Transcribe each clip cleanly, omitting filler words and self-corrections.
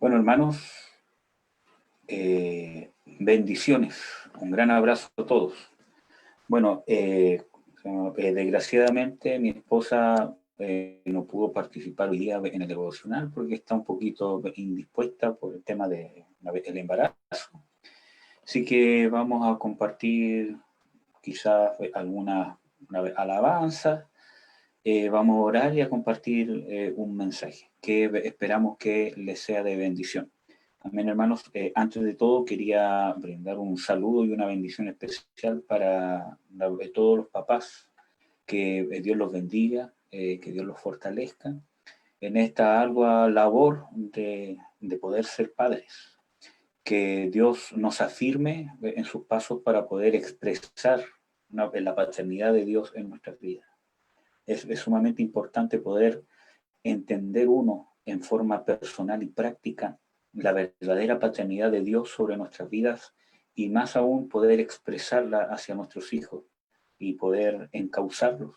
Bueno, hermanos, bendiciones. Un gran abrazo a todos. Bueno, desgraciadamente mi esposa no pudo participar hoy día en el devocional porque está un poquito indispuesta por el tema del embarazo. Así que vamos a compartir quizás algunas alabanzas. Vamos a orar y a compartir un mensaje que esperamos que les sea de bendición. Amén, hermanos. Antes de todo, quería brindar un saludo y una bendición especial para todos los papás. Que Dios los bendiga, que Dios los fortalezca en esta ardua labor de poder ser padres. Que Dios nos afirme en sus pasos para poder expresar la paternidad de Dios en nuestras vidas. Es sumamente importante poder entender uno en forma personal y práctica la verdadera paternidad de Dios sobre nuestras vidas y más aún poder expresarla hacia nuestros hijos y poder encauzarlos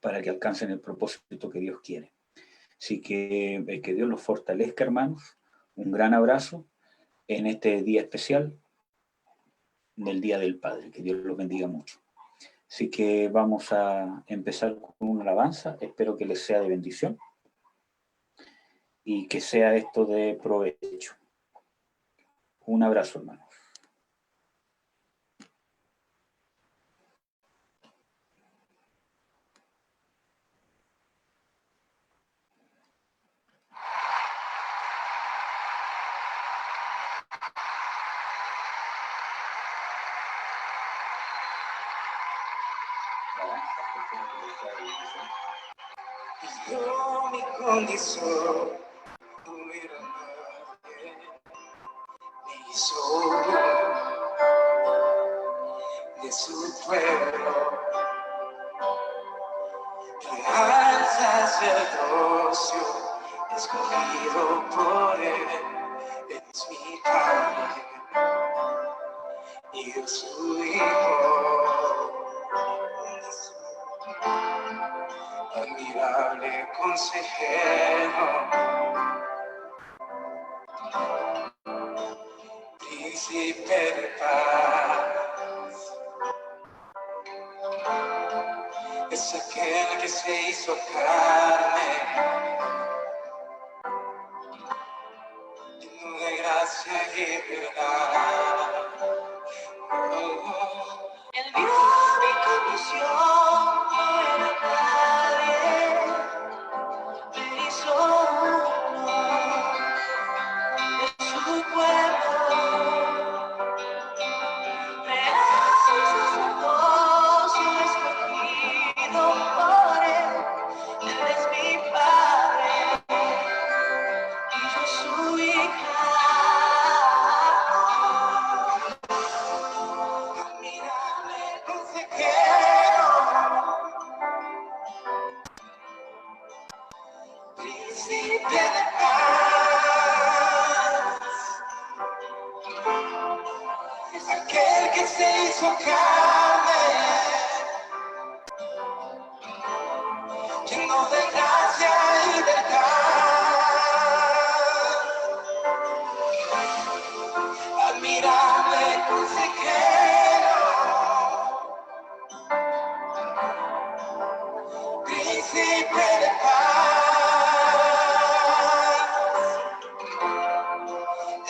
para que alcancen el propósito que Dios quiere. Así que Dios los fortalezca, hermanos. Un gran abrazo en este día especial del Día del Padre. Que Dios los bendiga mucho. Así que vamos a empezar con una alabanza. Espero que les sea de bendición y que sea esto de provecho. Un abrazo, hermanos. Yo mi condición no era nadie, ni soy de su pueblo, real sacerdocio, escogido por él, es mi padre y yo su hijo. Admirable consejero, príncipe de paz, es aquel que se hizo carne, lleno de gracia y verdad. Él vio mi condición, no era nadie, me hizo uno de su pueblo. Real sacerdocio escogido por él es mi padre y yo su hija. Admirable consejero, príncipe de paz, es aquel que se hizo carne, lleno de gracia y verdad. Admirable consejero, príncipe de paz,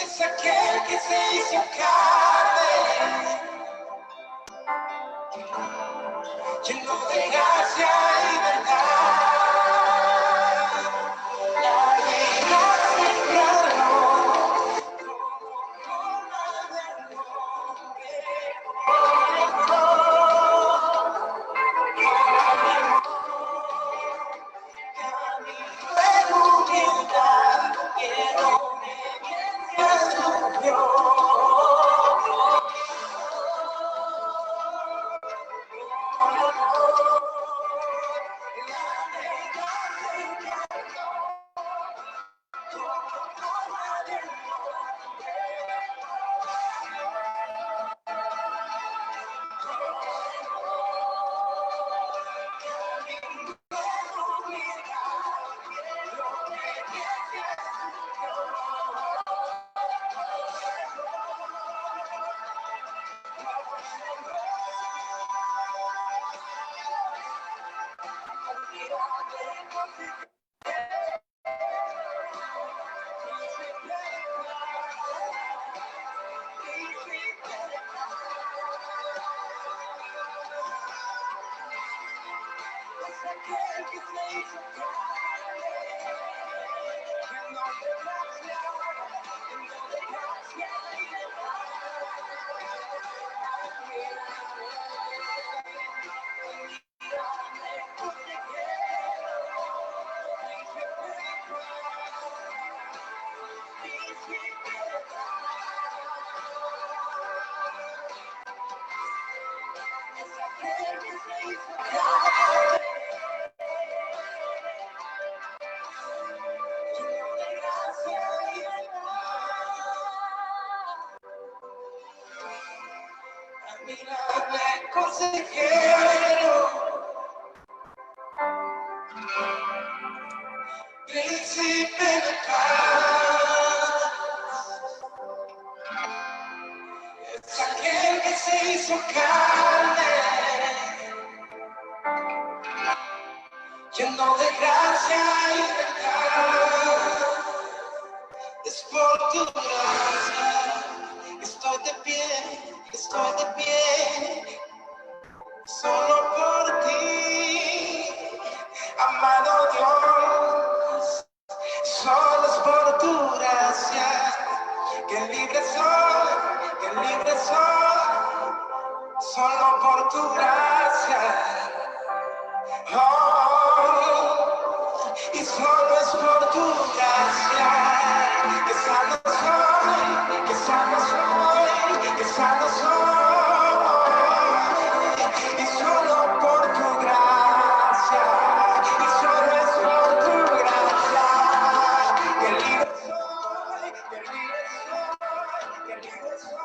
es aquel que se hizo carne, lleno de gracia y verdad. La verdad se encarnó como forma de hombre, caminó en humildad y en obediencia sufrió. Admirable consejero, príncipe de paz, es aquel que se hizo carne, lleno de gracia y verdad. Es por tu gracia que estoy de pie, solo por ti, amado Dios. Solo es por tu gracia que libre soy, solo por tu gracia. Oh, y solo es por tu gracia que sano soy, que sano soy, que sano soy. Y solo por tu gracia, y solo es por tu gracia que libre soy, que libre soy, que libre soy.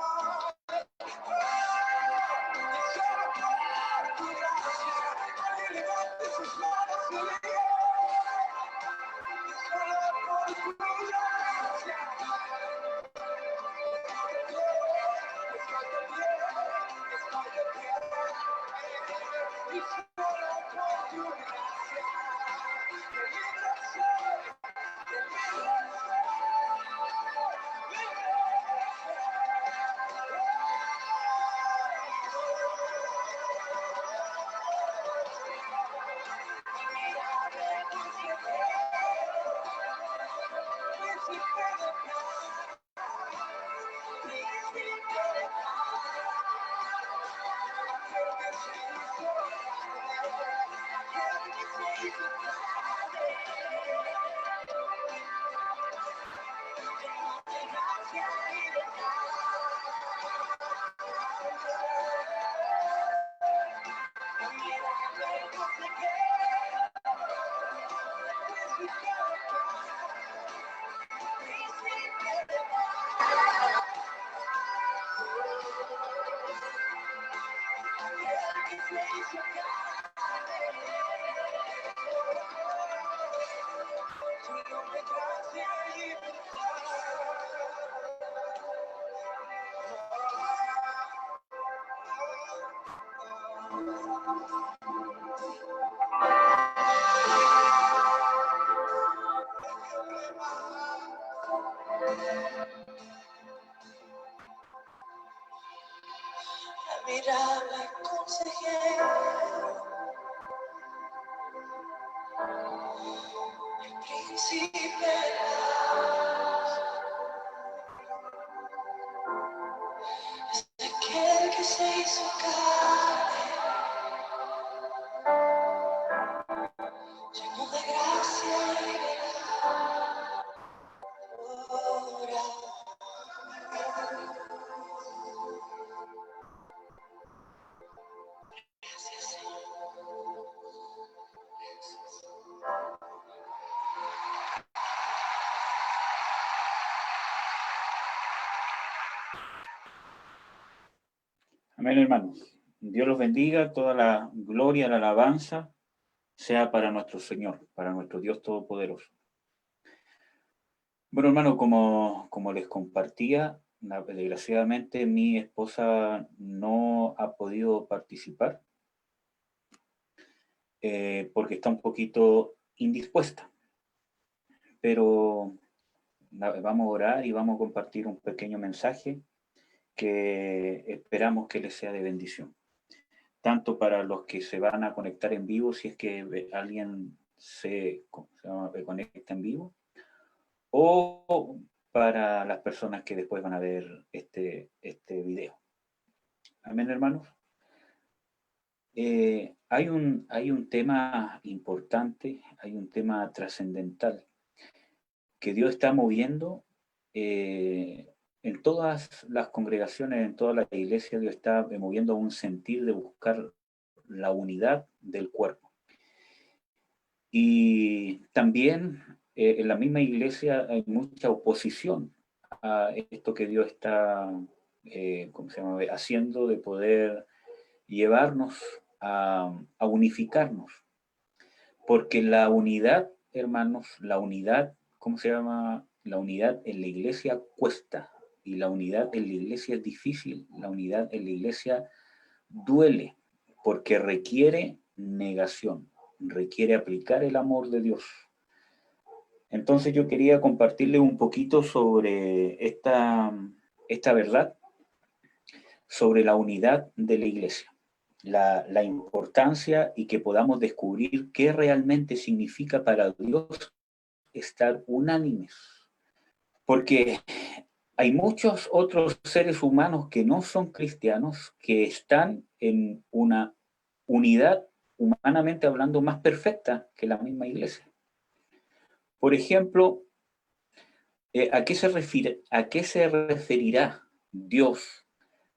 Admirable consejero, príncipe de paz, es aquel que se hizo carne, lleno de gracia y verdad. Ora. Gracias, Señor. Amén, hermanos. Dios los bendiga, toda la gloria, la alabanza sea para nuestro Señor, para nuestro Dios Todopoderoso. Bueno, hermano, como les compartía, desgraciadamente mi esposa no ha podido participar porque está un poquito indispuesta, pero vamos a orar y vamos a compartir un pequeño mensaje que esperamos que les sea de bendición, tanto para los que se van a conectar en vivo, si es que alguien se conecta en vivo, o para las personas que después van a ver este video. Amén, hermanos. Hay un tema importante, hay un tema trascendental que Dios está moviendo en todas las congregaciones, en todas las iglesias. Dios está moviendo un sentir de buscar la unidad del cuerpo. Y también en la misma iglesia hay mucha oposición a esto que Dios está haciendo, de poder llevarnos a unificarnos. Porque la unidad, hermanos, la unidad, la unidad en la iglesia cuesta, y la unidad en la iglesia es difícil, la unidad en la iglesia duele, porque requiere negación, requiere aplicar el amor de Dios. Entonces yo quería compartirles un poquito sobre esta verdad, sobre la unidad de la iglesia. La importancia, y que podamos descubrir qué realmente significa para Dios estar unánimes. Porque hay muchos otros seres humanos que no son cristianos, que están en una unidad, humanamente hablando, más perfecta que la misma iglesia. Por ejemplo, ¿a qué se referirá Dios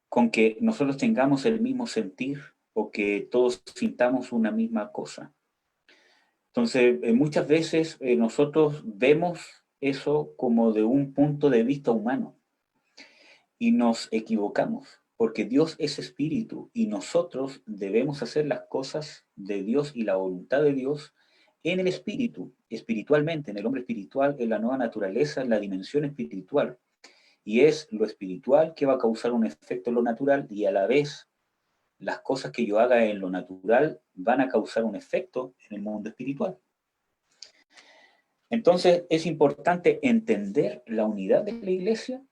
con que nosotros tengamos el mismo sentir o que todos sintamos una misma cosa? Entonces, muchas veces nosotros vemos eso como de un punto de vista humano y nos equivocamos, porque Dios es espíritu y nosotros debemos hacer las cosas de Dios y la voluntad de Dios en el espíritu, espiritualmente, en el hombre espiritual, en la nueva naturaleza, en la dimensión espiritual. Y es lo espiritual que va a causar un efecto en lo natural, y a la vez las cosas que yo haga en lo natural van a causar un efecto en el mundo espiritual. Entonces es importante entender la unidad de la iglesia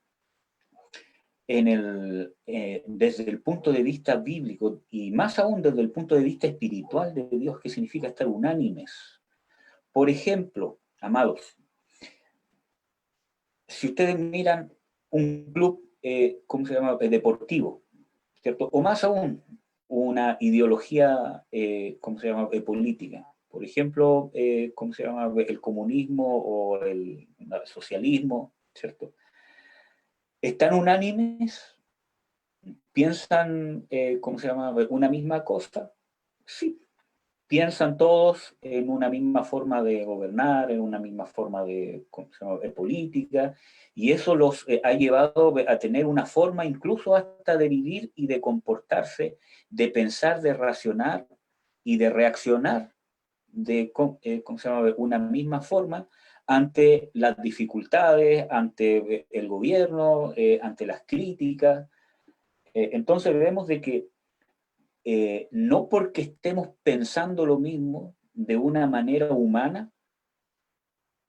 desde el punto de vista bíblico, y más aún desde el punto de vista espiritual de Dios, que significa estar unánimes. Por ejemplo, amados, si ustedes miran un club, ¿cómo se llama? Deportivo, ¿cierto? O más aún, una ideología, ¿cómo se llama? Política. Por ejemplo, ¿cómo se llama? El comunismo o el socialismo, ¿cierto? ¿Están unánimes? ¿Piensan, ¿cómo se llama? Una misma cosa? Sí. ¿Piensan todos en una misma forma de gobernar, en una misma forma de, ¿cómo se llama? De política? Y eso los ha llevado a tener una forma incluso hasta de vivir y de comportarse, de pensar, de racionar y de reaccionar de, ¿cómo se llama? Una misma forma ante las dificultades, ante el gobierno, ante las críticas. Entonces vemos de que no porque estemos pensando lo mismo de una manera humana,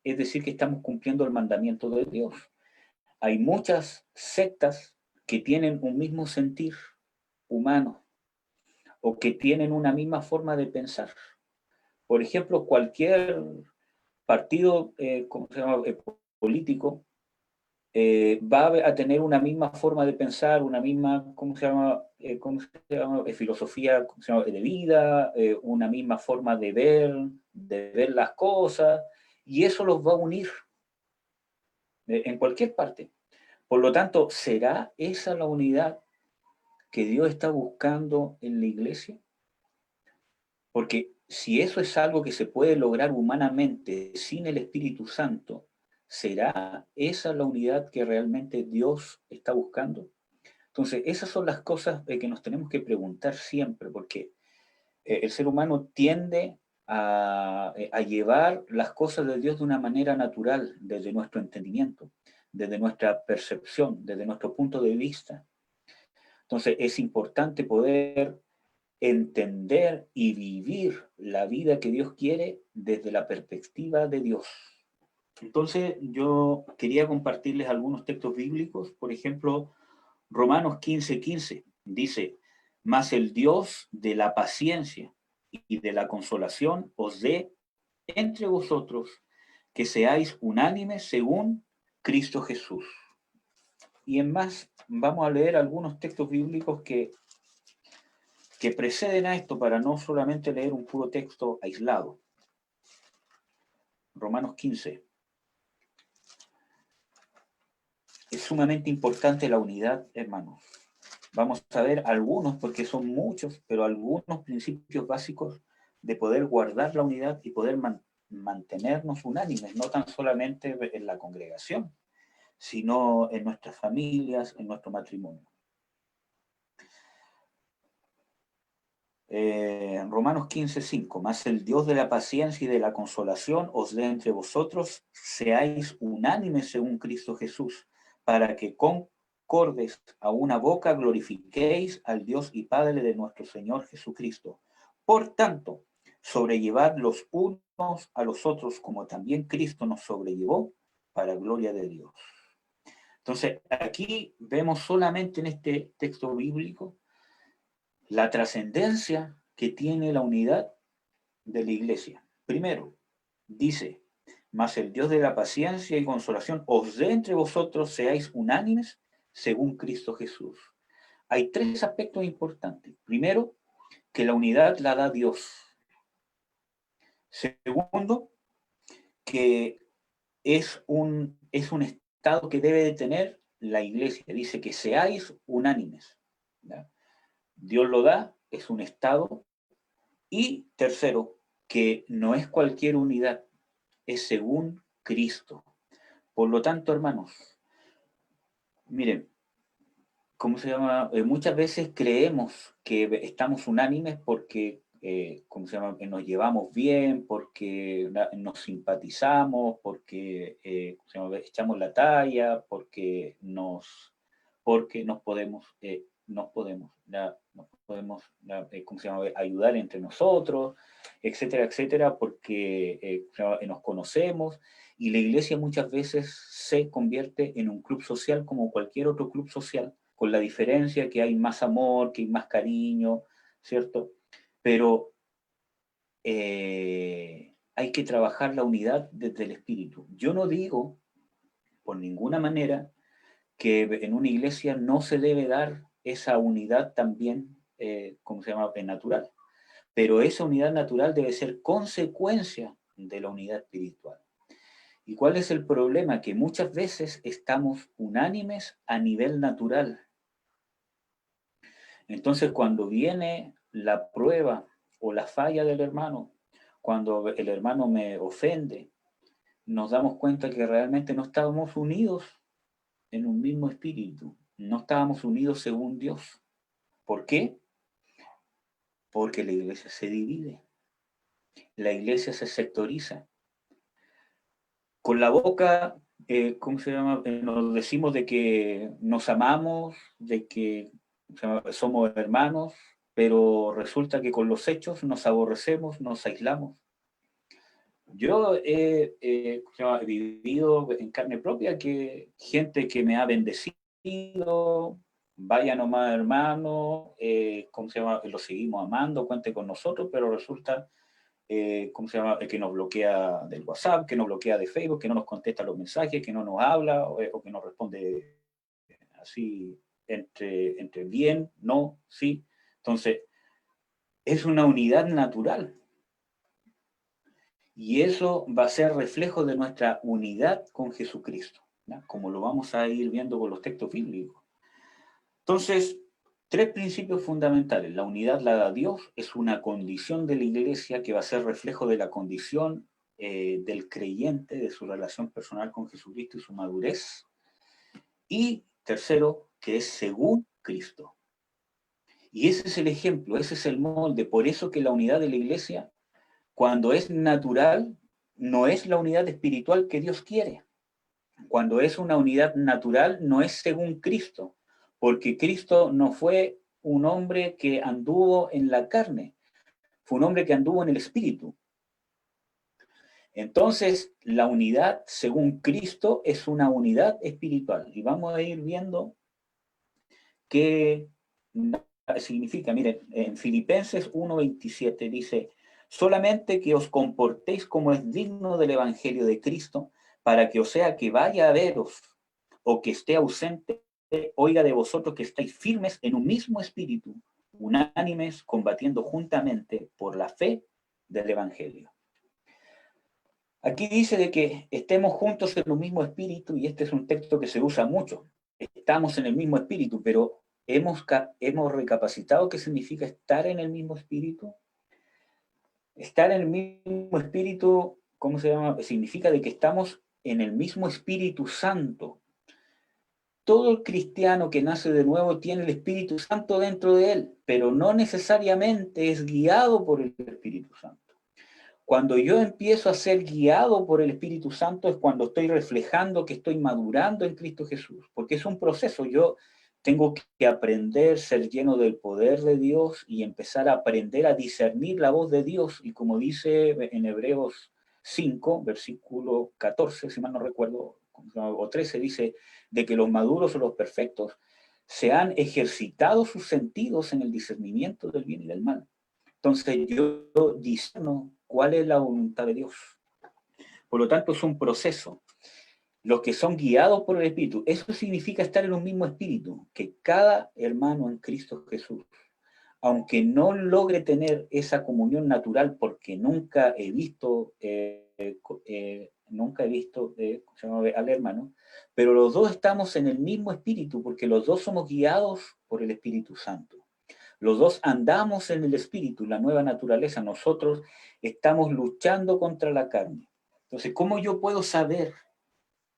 es decir, que estamos cumpliendo el mandamiento de Dios. Hay muchas sectas que tienen un mismo sentir humano o que tienen una misma forma de pensar. Por ejemplo, cualquier partido ¿cómo se llama? Político va a tener una misma forma de pensar, una misma, filosofía, de vida, una misma forma de ver las cosas, y eso los va a unir en cualquier parte. Por lo tanto, ¿será esa la unidad que Dios está buscando en la iglesia? Porque si eso es algo que se puede lograr humanamente sin el Espíritu Santo, ¿será esa la unidad que realmente Dios está buscando? Entonces, esas son las cosas que nos tenemos que preguntar siempre, porque el ser humano tiende a llevar las cosas de Dios de una manera natural, desde nuestro entendimiento, desde nuestra percepción, desde nuestro punto de vista. Entonces, es importante poder entender y vivir la vida que Dios quiere desde la perspectiva de Dios. Entonces, yo quería compartirles algunos textos bíblicos. Por ejemplo, Romanos 15:15 dice: mas el Dios de la paciencia y de la consolación os dé entre vosotros que seáis unánimes según Cristo Jesús. Y en más, vamos a leer algunos textos bíblicos que preceden a esto para no solamente leer un puro texto aislado. Romanos 15. Es sumamente importante la unidad, hermanos. Vamos a ver algunos, porque son muchos, pero algunos principios básicos de poder guardar la unidad y poder mantenernos unánimes, no tan solamente en la congregación, sino en nuestras familias, en nuestro matrimonio. Romanos 15:5, mas el Dios de la paciencia y de la consolación os dé entre vosotros, seáis unánimes según Cristo Jesús, para que concordes a una boca glorifiquéis al Dios y Padre de nuestro Señor Jesucristo. Por tanto, sobrellevad los unos a los otros como también Cristo nos sobrellevó para gloria de Dios. Entonces, aquí vemos solamente en este texto bíblico la trascendencia que tiene la unidad de la iglesia. Primero, dice, mas el Dios de la paciencia y consolación os dé entre vosotros, seáis unánimes según Cristo Jesús. Hay tres aspectos importantes. Primero, que la unidad la da Dios. Segundo, que es un estado que debe de tener la iglesia. Dice que seáis unánimes, ¿ya? Dios lo da, es un estado. Y tercero, que no es cualquier unidad, es según Cristo. Por lo tanto, hermanos, miren, ¿cómo se llama? Muchas veces creemos que estamos unánimes porque, ¿cómo se llama? Nos llevamos bien, porque nos simpatizamos, porque ¿cómo se llama? Echamos la talla, porque nos podemos, ¿cómo se llama? Ayudar entre nosotros, etcétera, etcétera, porque nos conocemos. Y la iglesia muchas veces se convierte en un club social como cualquier otro club social, con la diferencia que hay más amor, que hay más cariño, ¿cierto? Pero hay que trabajar la unidad desde el espíritu. Yo no digo, por ninguna manera, que en una iglesia no se debe dar esa unidad también, ¿cómo se llama?, natural. Pero esa unidad natural debe ser consecuencia de la unidad espiritual. ¿Y cuál es el problema? Que muchas veces estamos unánimes a nivel natural. Entonces, cuando viene la prueba o la falla del hermano, cuando el hermano me ofende, nos damos cuenta que realmente no estábamos unidos en un mismo espíritu, no estábamos unidos según Dios. ¿Por qué? Porque la iglesia se divide, la iglesia se sectoriza. Con la boca, ¿cómo se llama? Nos decimos de que nos amamos, de que somos hermanos, pero resulta que con los hechos nos aborrecemos, nos aislamos. Yo he vivido en carne propia que gente que me ha bendecido, vaya nomás hermano, ¿cómo se llama? Lo seguimos amando, cuente con nosotros, pero resulta, ¿cómo se llama? Que nos bloquea del WhatsApp, que nos bloquea de Facebook, que no nos contesta los mensajes, que no nos habla o que nos responde así entre bien, no, sí. Entonces, es una unidad natural. Y eso va a ser reflejo de nuestra unidad con Jesucristo, ¿ya? Como lo vamos a ir viendo con los textos bíblicos. Entonces, tres principios fundamentales. La unidad la da Dios, es una condición de la iglesia que va a ser reflejo de la condición del creyente, de su relación personal con Jesucristo y su madurez. Y tercero, que es según Cristo. Y ese es el ejemplo, ese es el molde. Por eso que la unidad de la iglesia, cuando es natural, no es la unidad espiritual que Dios quiere. Cuando es una unidad natural, no es según Cristo, porque Cristo no fue un hombre que anduvo en la carne, fue un hombre que anduvo en el espíritu. Entonces, la unidad según Cristo es una unidad espiritual. Y vamos a ir viendo qué significa. Miren, en Filipenses 1:27 dice, solamente que os comportéis como es digno del Evangelio de Cristo, para que, o sea, que vaya a veros o que esté ausente, oiga de vosotros que estáis firmes en un mismo espíritu, unánimes, combatiendo juntamente por la fe del Evangelio. Aquí dice de que estemos juntos en un mismo espíritu, y este es un texto que se usa mucho. Estamos en el mismo espíritu, pero hemos recapacitado qué significa estar en el mismo espíritu. Estar en el mismo espíritu, ¿cómo se llama? Significa de que estamos en el mismo Espíritu Santo. Todo el cristiano que nace de nuevo tiene el Espíritu Santo dentro de él, pero no necesariamente es guiado por el Espíritu Santo. Cuando yo empiezo a ser guiado por el Espíritu Santo es cuando estoy reflejando que estoy madurando en Cristo Jesús, porque es un proceso. Yo tengo que aprender, ser lleno del poder de Dios y empezar a aprender a discernir la voz de Dios. Y como dice en Hebreos 5, versículo 14, si mal no recuerdo, o 13, dice de que los maduros o los perfectos se han ejercitado sus sentidos en el discernimiento del bien y del mal. Entonces yo discerno cuál es la voluntad de Dios. Por lo tanto, es un proceso. Los que son guiados por el Espíritu, eso significa estar en un mismo espíritu, que cada hermano en Cristo Jesús, aunque no logre tener esa comunión natural, porque nunca he visto al hermano, pero los dos estamos en el mismo espíritu, porque los dos somos guiados por el Espíritu Santo. Los dos andamos en el espíritu, la nueva naturaleza. Nosotros estamos luchando contra la carne. Entonces, ¿cómo yo puedo saber?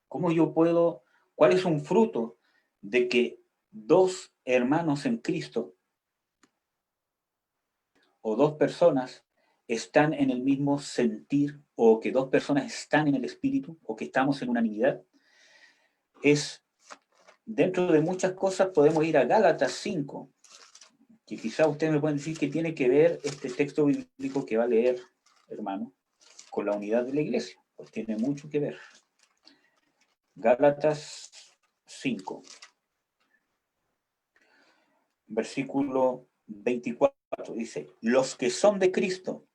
¿Cuál es un fruto de que dos hermanos en Cristo o dos personas están en el mismo sentir, o que dos personas están en el espíritu, o que estamos en unanimidad? Es, dentro de muchas cosas podemos ir a Gálatas 5, que quizá ustedes me pueden decir que tiene que ver este texto bíblico que va a leer, hermano, con la unidad de la iglesia. Pues tiene mucho que ver. Gálatas 5, versículo 24, dice: los que son de Cristo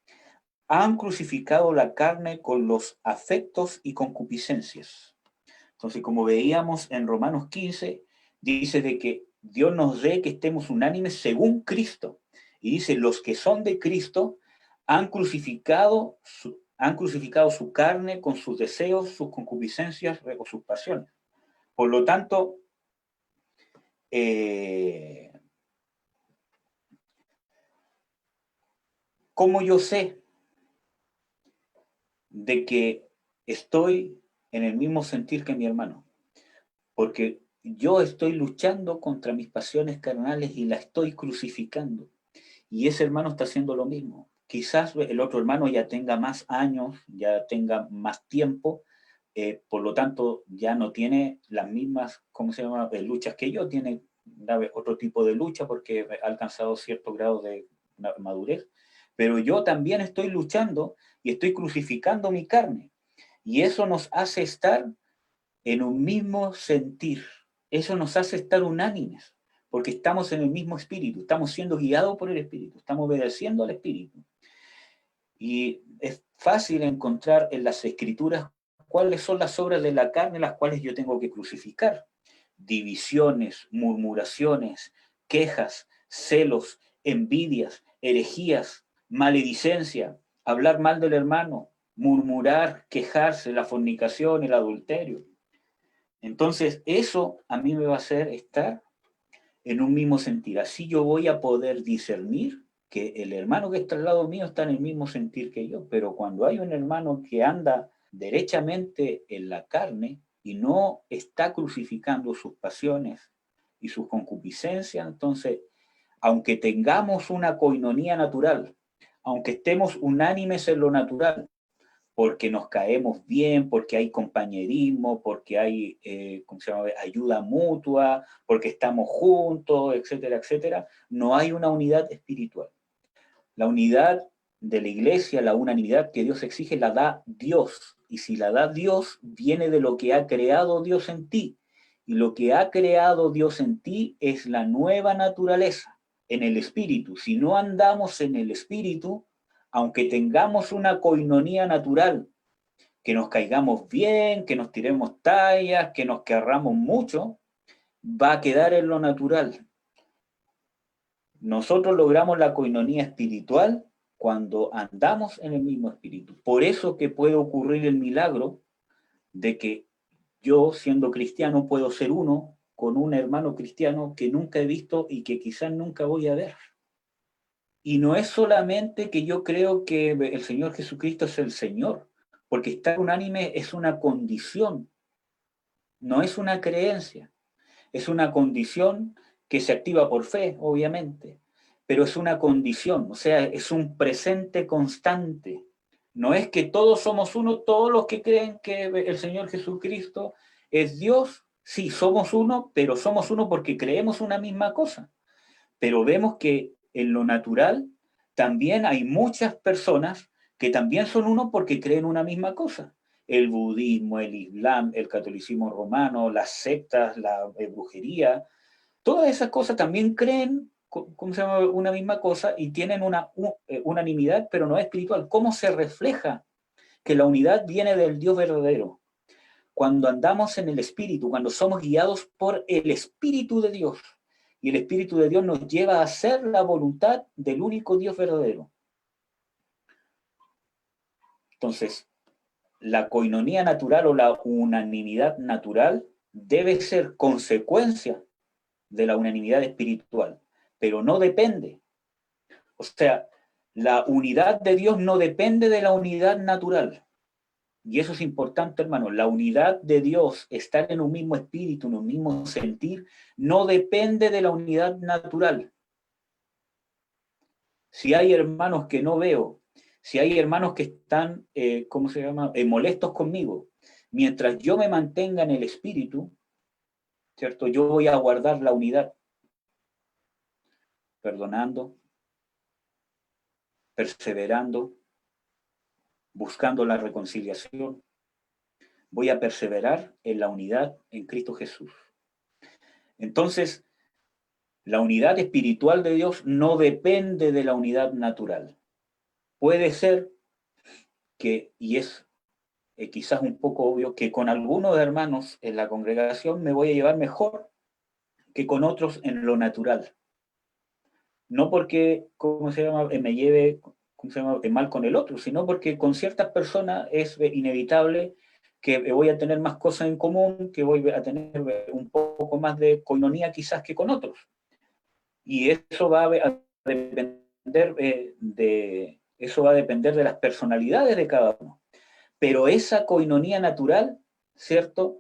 han crucificado la carne con los afectos y concupiscencias. Entonces, como veíamos en Romanos 15, dice de que Dios nos dé que estemos unánimes según Cristo. Y dice, los que son de Cristo han crucificado su carne con sus deseos, sus concupiscencias o sus pasiones. Por lo tanto, ¿cómo yo sé de que estoy en el mismo sentir que mi hermano? Porque yo estoy luchando contra mis pasiones carnales y la estoy crucificando. Y ese hermano está haciendo lo mismo. Quizás el otro hermano ya tenga más años, ya tenga más tiempo, por lo tanto ya no tiene las mismas, ¿cómo se llama?, luchas que yo, tiene otro tipo de lucha porque ha alcanzado cierto grado de madurez, pero yo también estoy luchando y estoy crucificando mi carne. Y eso nos hace estar en un mismo sentir, eso nos hace estar unánimes, porque estamos en el mismo espíritu, estamos siendo guiados por el espíritu, estamos obedeciendo al espíritu. Y es fácil encontrar en las escrituras cuáles son las obras de la carne las cuales yo tengo que crucificar. Divisiones, murmuraciones, quejas, celos, envidias, herejías, maledicencia, hablar mal del hermano, murmurar, quejarse, la fornicación, el adulterio. Entonces, eso a mí me va a hacer estar en un mismo sentir. Así yo voy a poder discernir que el hermano que está al lado mío está en el mismo sentir que yo. Pero cuando hay un hermano que anda derechamente en la carne y no está crucificando sus pasiones y sus concupiscencias, entonces, aunque tengamos una coinonía natural, aunque estemos unánimes en lo natural, porque nos caemos bien, porque hay compañerismo, porque hay ¿cómo se llama?, ayuda mutua, porque estamos juntos, etcétera, etcétera, no hay una unidad espiritual. La unidad de la iglesia, la unanimidad que Dios exige, la da Dios. Y si la da Dios, viene de lo que ha creado Dios en ti. Y lo que ha creado Dios en ti es la nueva naturaleza, en el espíritu. Si no andamos en el espíritu, aunque tengamos una coinonía natural, que nos caigamos bien, que nos tiremos tallas, que nos querramos mucho, va a quedar en lo natural. Nosotros logramos la coinonía espiritual cuando andamos en el mismo espíritu. Por eso que puede ocurrir el milagro de que yo, siendo cristiano, puedo ser uno con un hermano cristiano que nunca he visto y que quizás nunca voy a ver. Y no es solamente que yo creo que el Señor Jesucristo es el Señor, porque estar unánime es una condición, no es una creencia. Es una condición que se activa por fe, obviamente, pero es una condición, o sea, es un presente constante. No es que todos somos uno, todos los que creen que el Señor Jesucristo es Dios, sí, somos uno, pero somos uno porque creemos una misma cosa. Pero vemos que en lo natural también hay muchas personas que también son uno porque creen una misma cosa. El budismo, el islam, el catolicismo romano, las sectas, la brujería, todas esas cosas también creen, ¿cómo se llama?, una misma cosa y tienen una unanimidad, pero no es espiritual. ¿Cómo se refleja que la unidad viene del Dios verdadero? Cuando andamos en el Espíritu, cuando somos guiados por el Espíritu de Dios. Y el Espíritu de Dios nos lleva a hacer la voluntad del único Dios verdadero. Entonces, la coinonía natural o la unanimidad natural debe ser consecuencia de la unanimidad espiritual, pero no depende. O sea, la unidad de Dios no depende de la unidad natural. Y eso es importante, hermano. La unidad de Dios, estar en un mismo espíritu, en un mismo sentir, no depende de la unidad natural. Si hay hermanos que no veo, si hay hermanos que están, ¿cómo se llama?, molestos conmigo, mientras yo me mantenga en el espíritu, ¿cierto?, yo voy a guardar la unidad, perdonando, perseverando, buscando la reconciliación. Voy a perseverar en la unidad en Cristo Jesús. Entonces, la unidad espiritual de Dios no depende de la unidad natural. Puede ser que, y es quizás un poco obvio, que con algunos hermanos en la congregación me voy a llevar mejor que con otros en lo natural. No porque, ¿cómo se llama?, me lleve, ¿cómo se llama?, mal con el otro, sino porque con ciertas personas es inevitable que voy a tener más cosas en común, que voy a tener un poco más de coinonía quizás que con otros. Y eso va a depender eso va a depender de las personalidades de cada uno. Pero esa coinonía natural, ¿cierto?,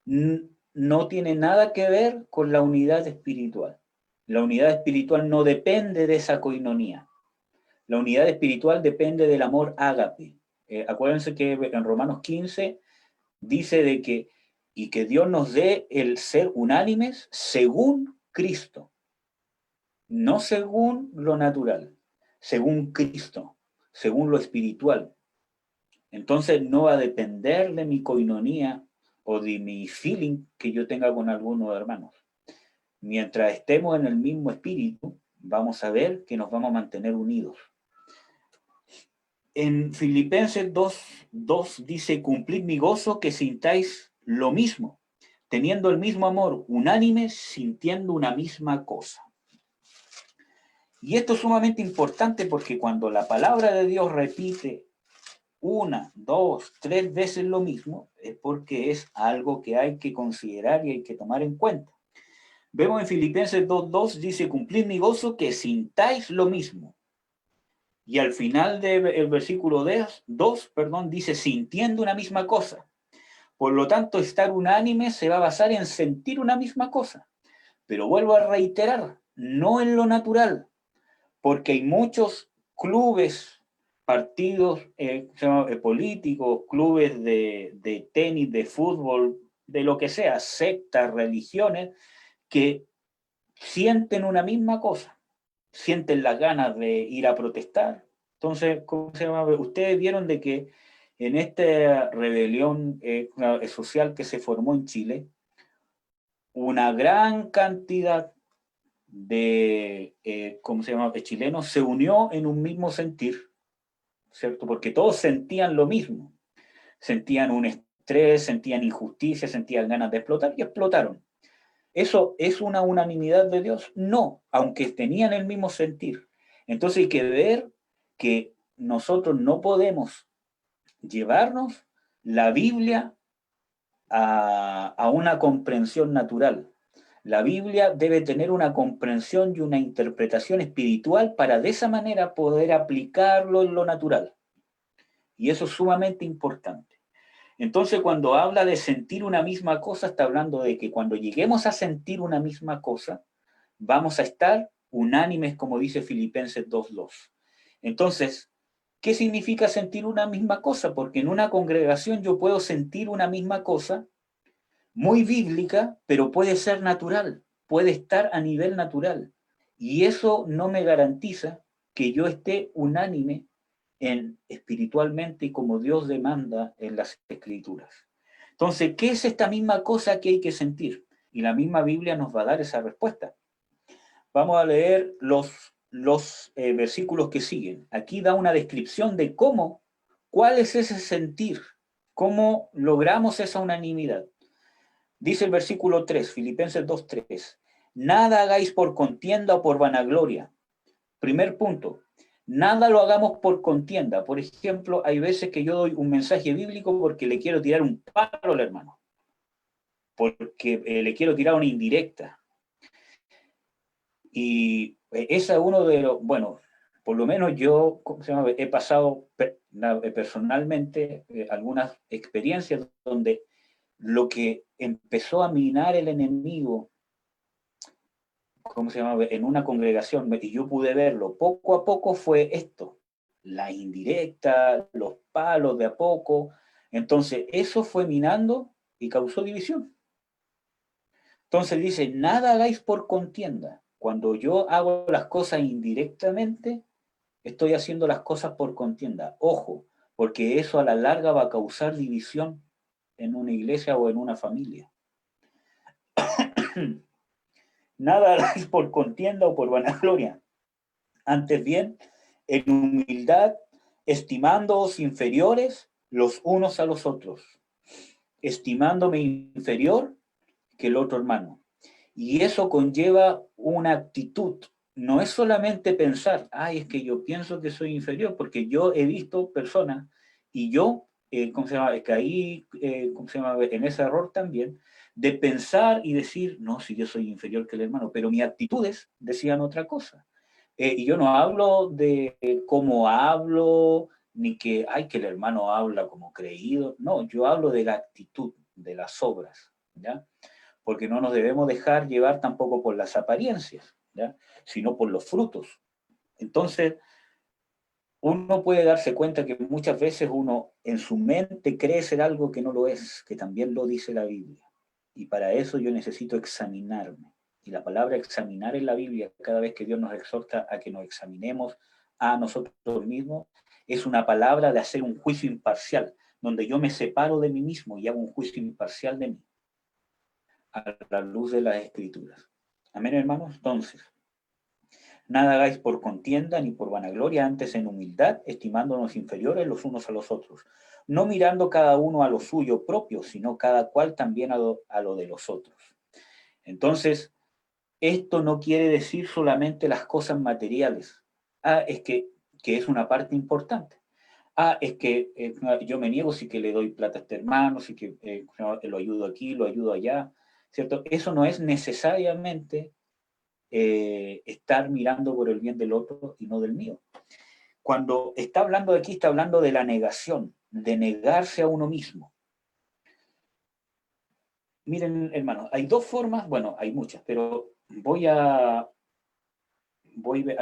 no tiene nada que ver con la unidad espiritual. La unidad espiritual no depende de esa coinonía. La unidad espiritual depende del amor ágape. Acuérdense que en Romanos 15 dice de que, y que Dios nos dé el ser unánimes según Cristo, no según lo natural, según Cristo, según lo espiritual. Entonces no va a depender de mi coinonía o de mi feeling que yo tenga con algunos hermanos. Mientras estemos en el mismo espíritu, vamos a ver que nos vamos a mantener unidos. En Filipenses 2 dice, cumplid mi gozo, que sintáis lo mismo, teniendo el mismo amor, unánimes, sintiendo una misma cosa. Y esto es sumamente importante porque cuando la palabra de Dios repite 1, 2, 3 veces lo mismo, es porque es algo que hay que considerar y hay que tomar en cuenta. Vemos en Filipenses 2:2, dice, cumplid mi gozo, que sintáis lo mismo. Y al final del versículo 2, dice, sintiendo una misma cosa. Por lo tanto, estar unánime se va a basar en sentir una misma cosa. Pero vuelvo a reiterar, no en lo natural, porque hay muchos clubes, partidos políticos, clubes de tenis, de fútbol, de lo que sea, sectas, religiones, que sienten una misma cosa, sienten las ganas de ir a protestar. Entonces, ¿cómo se llama? Ustedes vieron de que en esta rebelión social que se formó en Chile, una gran cantidad de, ¿cómo se llama?, de chilenos se unió en un mismo sentir, ¿cierto? Porque todos sentían lo mismo. Sentían un estrés, sentían injusticia, sentían ganas de explotar y explotaron. ¿Eso es una unanimidad de Dios? No, aunque tenían el mismo sentir. Entonces hay que ver que nosotros no podemos llevarnos la Biblia a una comprensión natural. La Biblia debe tener una comprensión y una interpretación espiritual para de esa manera poder aplicarlo en lo natural. Y eso es sumamente importante. Entonces, cuando habla de sentir una misma cosa, está hablando de que cuando lleguemos a sentir una misma cosa, vamos a estar unánimes, como dice Filipenses 2:2. Entonces, ¿qué significa sentir una misma cosa? Porque en una congregación yo puedo sentir una misma cosa muy bíblica, pero puede ser natural, puede estar a nivel natural. Y eso no me garantiza que yo esté unánime en espiritualmente y como Dios demanda en las Escrituras. Entonces, ¿qué es esta misma cosa que hay que sentir? Y la misma Biblia nos va a dar esa respuesta. Vamos a leer los versículos que siguen. Aquí da una descripción de cómo, cuál es ese sentir, cómo logramos esa unanimidad. Dice el versículo 3, Filipenses 2:3. Nada hagáis por contienda o por vanagloria. Primer punto, nada lo hagamos por contienda. Por ejemplo, hay veces que yo doy un mensaje bíblico porque le quiero tirar un palo al hermano, porque le quiero tirar una indirecta. Y ese es uno de los, bueno, por lo menos yo he pasado personalmente algunas experiencias donde lo que empezó a minar el enemigo, en una congregación, y yo pude verlo poco a poco, fue esto, la indirecta, los palos de a poco. Entonces, eso fue minando y causó división. Entonces dice, nada hagáis por contienda. Cuando yo hago las cosas indirectamente, estoy haciendo las cosas por contienda. Ojo, porque eso a la larga va a causar división en una iglesia o en una familia. Nada hagáis por contienda o por vanagloria. Antes bien, en humildad, estimándoos inferiores los unos a los otros, estimándome inferior que el otro hermano. Y eso conlleva una actitud. No es solamente pensar, ay, es que yo pienso que soy inferior, porque yo he visto personas y yo, ¿cómo se llama? Caí, ¿cómo se llama? En ese error también, de pensar y decir, no, si yo soy inferior que el hermano, pero mis actitudes decían otra cosa. Y yo no hablo de cómo hablo, ni que, ay, que el hermano habla como creído. No, yo hablo de la actitud, de las obras, ¿ya? Porque no nos debemos dejar llevar tampoco por las apariencias, ¿ya? Sino por los frutos. Entonces, uno puede darse cuenta que muchas veces uno en su mente cree ser algo que no lo es, que también lo dice la Biblia. Y para eso yo necesito examinarme. Y la palabra examinar en la Biblia, cada vez que Dios nos exhorta a que nos examinemos a nosotros mismos, es una palabra de hacer un juicio imparcial, donde yo me separo de mí mismo y hago un juicio imparcial de mí, a la luz de las Escrituras. Amén, hermanos. Entonces, nada hagáis por contienda ni por vanagloria, antes en humildad, estimándonos inferiores los unos a los otros, no mirando cada uno a lo suyo propio, sino cada cual también a lo de los otros. Entonces, esto no quiere decir solamente las cosas materiales. Es que es una parte importante. Es que yo me niego si que le doy plata a este hermano, si que lo ayudo aquí, lo ayudo allá, ¿cierto? Eso no es necesariamente estar mirando por el bien del otro y no del mío. Cuando está hablando de aquí, está hablando de la negación, de negarse a uno mismo. Miren, hermanos, hay dos formas, bueno, hay muchas, pero voy a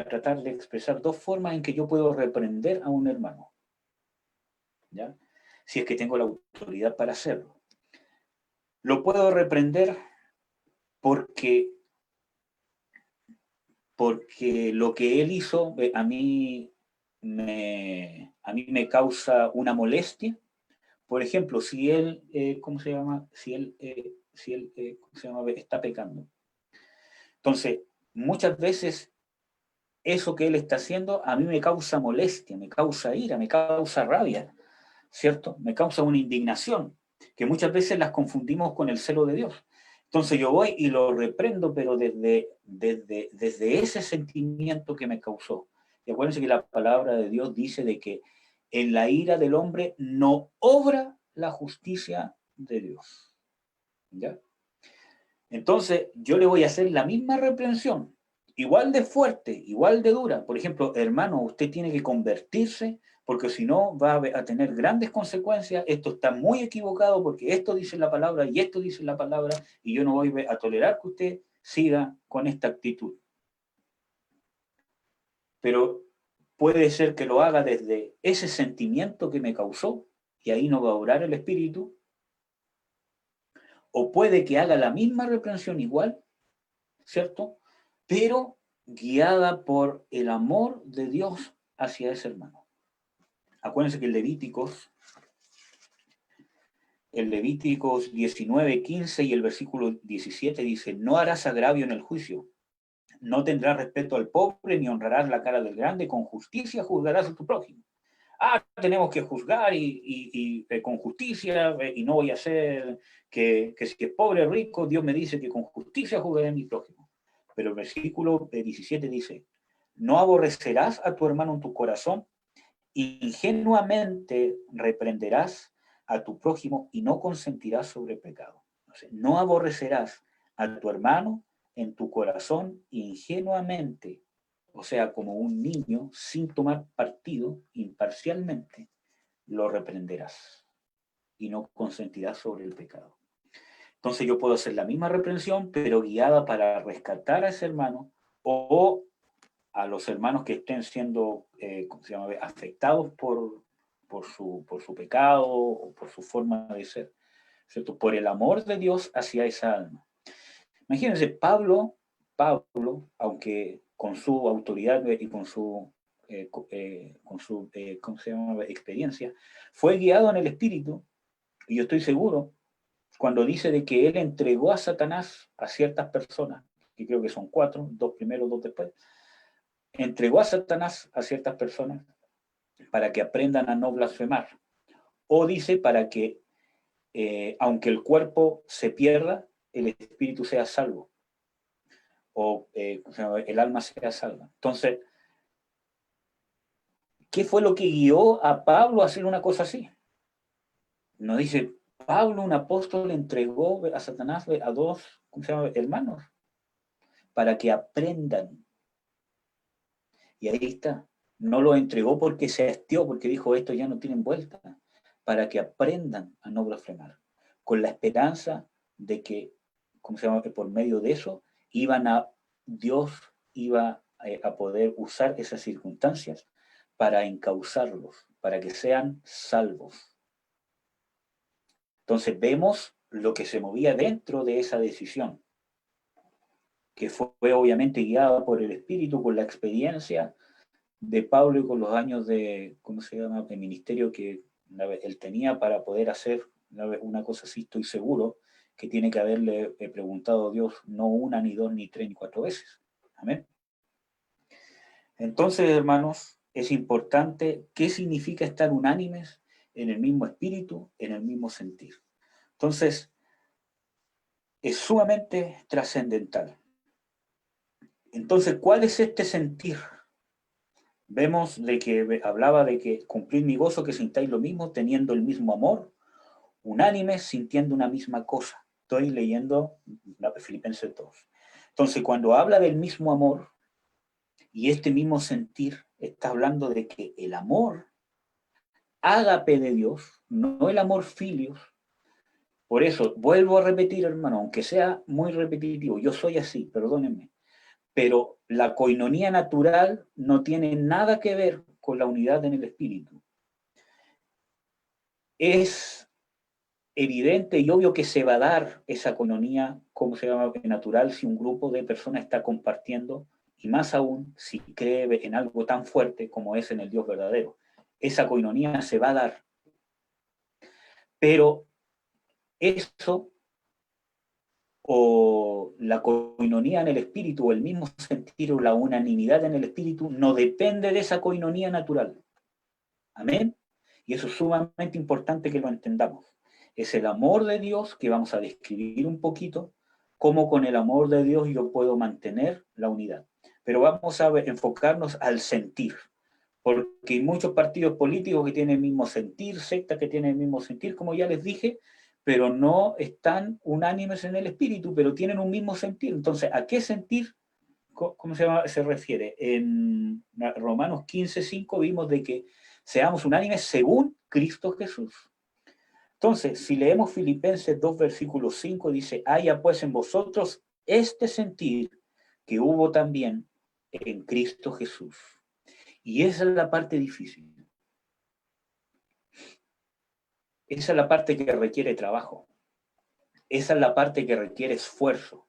tratar de expresar dos formas en que yo puedo reprender a un hermano, ¿ya? Si es que tengo la autoridad para hacerlo. Lo puedo reprender porque lo que él hizo a mí me causa una molestia. Por ejemplo, si él, ¿cómo se llama? Si él, ¿cómo se llama? Está pecando. Entonces, muchas veces eso que él está haciendo a mí me causa molestia, me causa ira, me causa rabia, ¿cierto? Me causa una indignación, que muchas veces las confundimos con el celo de Dios. Entonces yo voy y lo reprendo, pero desde ese sentimiento que me causó. Y acuérdense que la palabra de Dios dice de que en la ira del hombre no obra la justicia de Dios. ¿Ya? Entonces yo le voy a hacer la misma reprensión, igual de fuerte, igual de dura. Por ejemplo, hermano, usted tiene que convertirse porque si no va a tener grandes consecuencias. Esto está muy equivocado porque esto dice la palabra y esto dice la palabra y yo no voy a tolerar que usted siga con esta actitud. Pero puede ser que lo haga desde ese sentimiento que me causó y ahí no va a obrar el espíritu, o puede que haga la misma reprensión igual, ¿cierto? Pero guiada por el amor de Dios hacia ese hermano. Acuérdense que el Levíticos 19:15 y el versículo 17 dice, no harás agravio en el juicio, no tendrás respeto al pobre, ni honrarás la cara del grande, con justicia juzgarás a tu prójimo. Tenemos que juzgar y con justicia, y no voy a hacer que si es pobre o rico, Dios me dice que con justicia juzgaré a mi prójimo. Pero el versículo 17 dice, no aborrecerás a tu hermano en tu corazón, ingenuamente reprenderás a tu prójimo y no consentirás sobre el pecado. Entonces, no aborrecerás a tu hermano en tu corazón ingenuamente, o sea, como un niño, sin tomar partido, imparcialmente, lo reprenderás y no consentirás sobre el pecado. Entonces yo puedo hacer la misma reprensión, pero guiada para rescatar a ese hermano o a los hermanos que estén siendo afectados por su pecado o por su forma de ser, ¿cierto? Por el amor de Dios hacia esa alma. Imagínense, Pablo, aunque con su autoridad y con su ¿cómo se llama? Experiencia, fue guiado en el Espíritu, y yo estoy seguro, cuando dice de que él entregó a Satanás a ciertas personas, que creo que son 4, 2 primero, 2 después, entregó a Satanás a ciertas personas para que aprendan a no blasfemar. O dice para que, aunque el cuerpo se pierda, el espíritu sea salvo. O el alma sea salva. Entonces, ¿qué fue lo que guió a Pablo a hacer una cosa así? Nos dice, Pablo, un apóstol, entregó a Satanás a 2 hermanos para que aprendan. Y ahí está. No lo entregó porque se hastió, porque dijo, esto ya no tienen vuelta, para que aprendan a no blasfemar, con la esperanza de que, por medio de eso, Dios iba a poder usar esas circunstancias para encauzarlos, para que sean salvos. Entonces vemos lo que se movía dentro de esa decisión, que fue obviamente guiada por el Espíritu, con la experiencia de Pablo y con los años de, de ministerio que él tenía para poder hacer una cosa así. Estoy seguro que tiene que haberle preguntado a Dios no 1, ni 2, ni 3, ni 4 veces. Amén. Entonces, hermanos, es importante qué significa estar unánimes en el mismo espíritu, en el mismo sentir. Entonces, es sumamente trascendental. Entonces, ¿cuál es este sentir? Vemos de que hablaba de que cumplir mi gozo, que sintáis lo mismo, teniendo el mismo amor, unánimes, sintiendo una misma cosa. Estoy leyendo Filipenses 2. Entonces, cuando habla del mismo amor y este mismo sentir, está hablando de que el amor ágape de Dios, no el amor filios. Por eso, vuelvo a repetir, hermano, aunque sea muy repetitivo, yo soy así, perdónenme, pero la coinonía natural no tiene nada que ver con la unidad en el espíritu. Es evidente y obvio que se va a dar esa coinonía, como se llama, natural, si un grupo de personas está compartiendo, y más aún si cree en algo tan fuerte como es en el Dios verdadero. Esa coinonía se va a dar. Pero eso o la coinonía en el espíritu, o el mismo sentir, o la unanimidad en el espíritu, no depende de esa coinonía natural. Amén. Y eso es sumamente importante que lo entendamos. Es el amor de Dios que vamos a describir un poquito, cómo con el amor de Dios yo puedo mantener la unidad. Pero vamos a enfocarnos al sentir, porque hay muchos partidos políticos que tienen el mismo sentir, sectas que tienen el mismo sentir, como ya les dije, pero no están unánimes en el espíritu, pero tienen un mismo sentir. Entonces, ¿a qué sentir? ¿Cómo se refiere? En Romanos 15:5 vimos de que seamos unánimes según Cristo Jesús. Entonces, si leemos Filipenses 2, versículo 5, dice, haya pues en vosotros este sentir que hubo también en Cristo Jesús. Y esa es la parte difícil. Esa es la parte que requiere trabajo. Esa es la parte que requiere esfuerzo.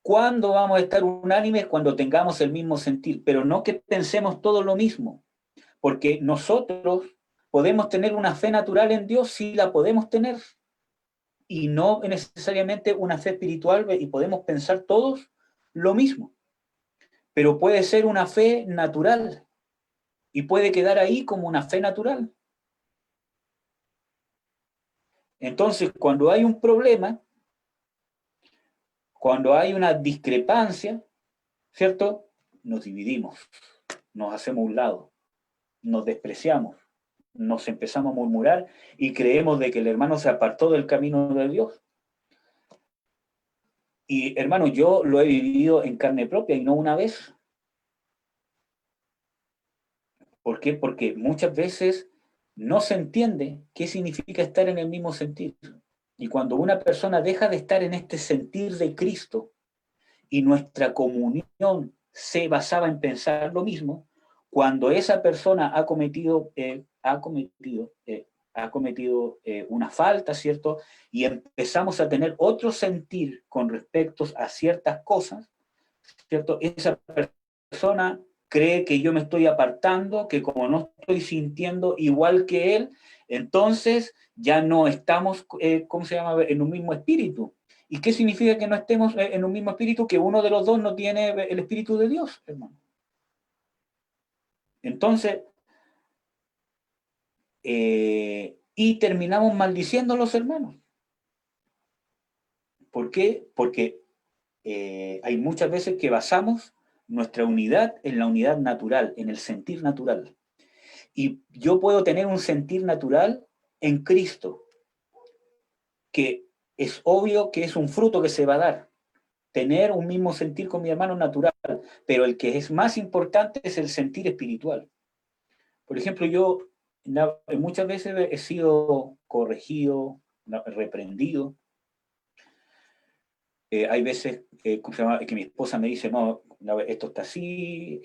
¿Cuándo vamos a estar unánimes? Cuando tengamos el mismo sentir, pero no que pensemos todo lo mismo, porque nosotros podemos tener una fe natural en Dios, sí la podemos tener, y no necesariamente una fe espiritual, y podemos pensar todos lo mismo, pero puede ser una fe natural, y puede quedar ahí como una fe natural. Entonces, cuando hay un problema, cuando hay una discrepancia, ¿cierto? Nos dividimos, nos hacemos un lado, nos despreciamos, nos empezamos a murmurar y creemos de que el hermano se apartó del camino de Dios. Y hermano, yo lo he vivido en carne propia y no una vez. ¿Por qué? Porque muchas veces no se entiende qué significa estar en el mismo sentir. Y cuando una persona deja de estar en este sentir de Cristo y nuestra comunión se basaba en pensar lo mismo, cuando esa persona ha cometido una falta, ¿cierto? Y empezamos a tener otro sentir con respecto a ciertas cosas, ¿cierto? Esa persona cree que yo me estoy apartando, que como no estoy sintiendo igual que él, entonces ya no estamos, ¿cómo se llama?, en un mismo espíritu. ¿Y qué significa que no estemos en un mismo espíritu? Que uno de los dos no tiene el espíritu de Dios, hermano. Entonces, y terminamos maldiciendo a los hermanos. ¿Por qué? Porque hay muchas veces que basamos nuestra unidad en la unidad natural, en el sentir natural. Y yo puedo tener un sentir natural en Cristo, que es obvio que es un fruto que se va a dar. Tener un mismo sentir con mi hermano natural, pero el que es más importante es el sentir espiritual. Por ejemplo, yo muchas veces he sido corregido, reprendido. Hay veces que mi esposa me dice, no, esto está así,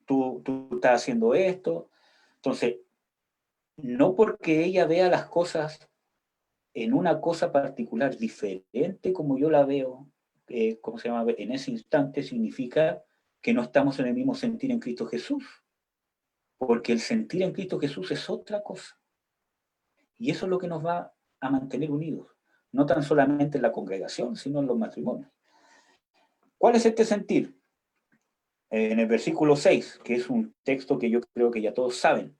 tú estás haciendo esto. Entonces, no porque ella vea las cosas en una cosa particular diferente como yo la veo, en ese instante, significa que no estamos en el mismo sentir en Cristo Jesús. Porque el sentir en Cristo Jesús es otra cosa. Y eso es lo que nos va a mantener unidos. No tan solamente en la congregación, sino en los matrimonios. ¿Cuál es este sentir? En el versículo 6, que es un texto que yo creo que ya todos saben,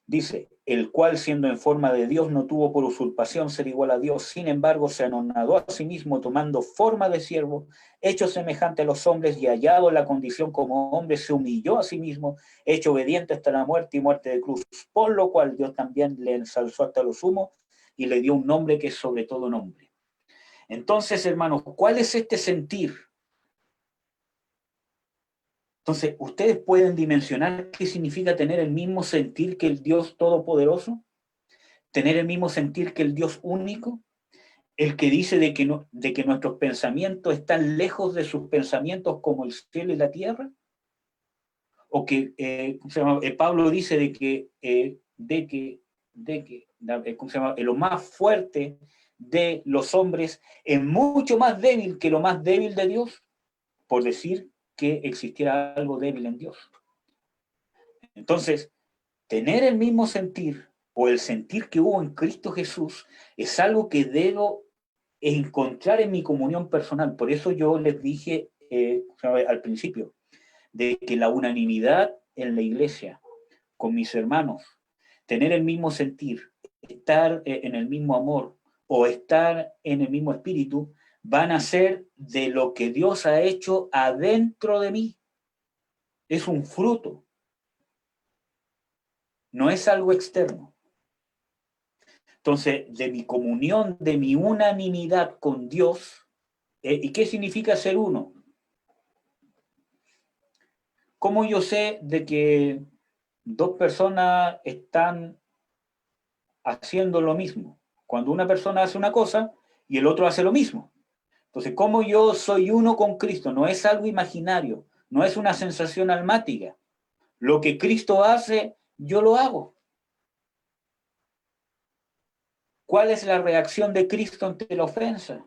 dice, el cual siendo en forma de Dios no tuvo por usurpación ser igual a Dios, sin embargo se anonadó a sí mismo tomando forma de siervo, hecho semejante a los hombres y hallado en la condición como hombre, se humilló a sí mismo, hecho obediente hasta la muerte y muerte de cruz, por lo cual Dios también le ensalzó hasta lo sumo y le dio un nombre que es sobre todo nombre. Entonces, hermanos, ¿cuál es este sentir? Entonces, ¿ustedes pueden dimensionar qué significa tener el mismo sentir que el Dios Todopoderoso? ¿Tener el mismo sentir que el Dios único? El que dice de que nuestros pensamientos están lejos de sus pensamientos como el cielo y la tierra. O que Pablo dice lo más fuerte de los hombres es mucho más débil que lo más débil de Dios, por decir que existiera algo débil en Dios. Entonces, tener el mismo sentir o el sentir que hubo en Cristo Jesús es algo que debo encontrar en mi comunión personal. Por eso yo les dije al principio, de que la unanimidad en la iglesia, con mis hermanos, tener el mismo sentir, estar en el mismo amor o estar en el mismo espíritu, van a ser de lo que Dios ha hecho adentro de mí. Es un fruto. No es algo externo. Entonces, de mi comunión, de mi unanimidad con Dios, ¿y qué significa ser uno? ¿Cómo yo sé de que dos personas están haciendo lo mismo? Cuando una persona hace una cosa y el otro hace lo mismo. Entonces, ¿cómo yo soy uno con Cristo? No es algo imaginario, no es una sensación almática. Lo que Cristo hace, yo lo hago. ¿Cuál es la reacción de Cristo ante la ofensa?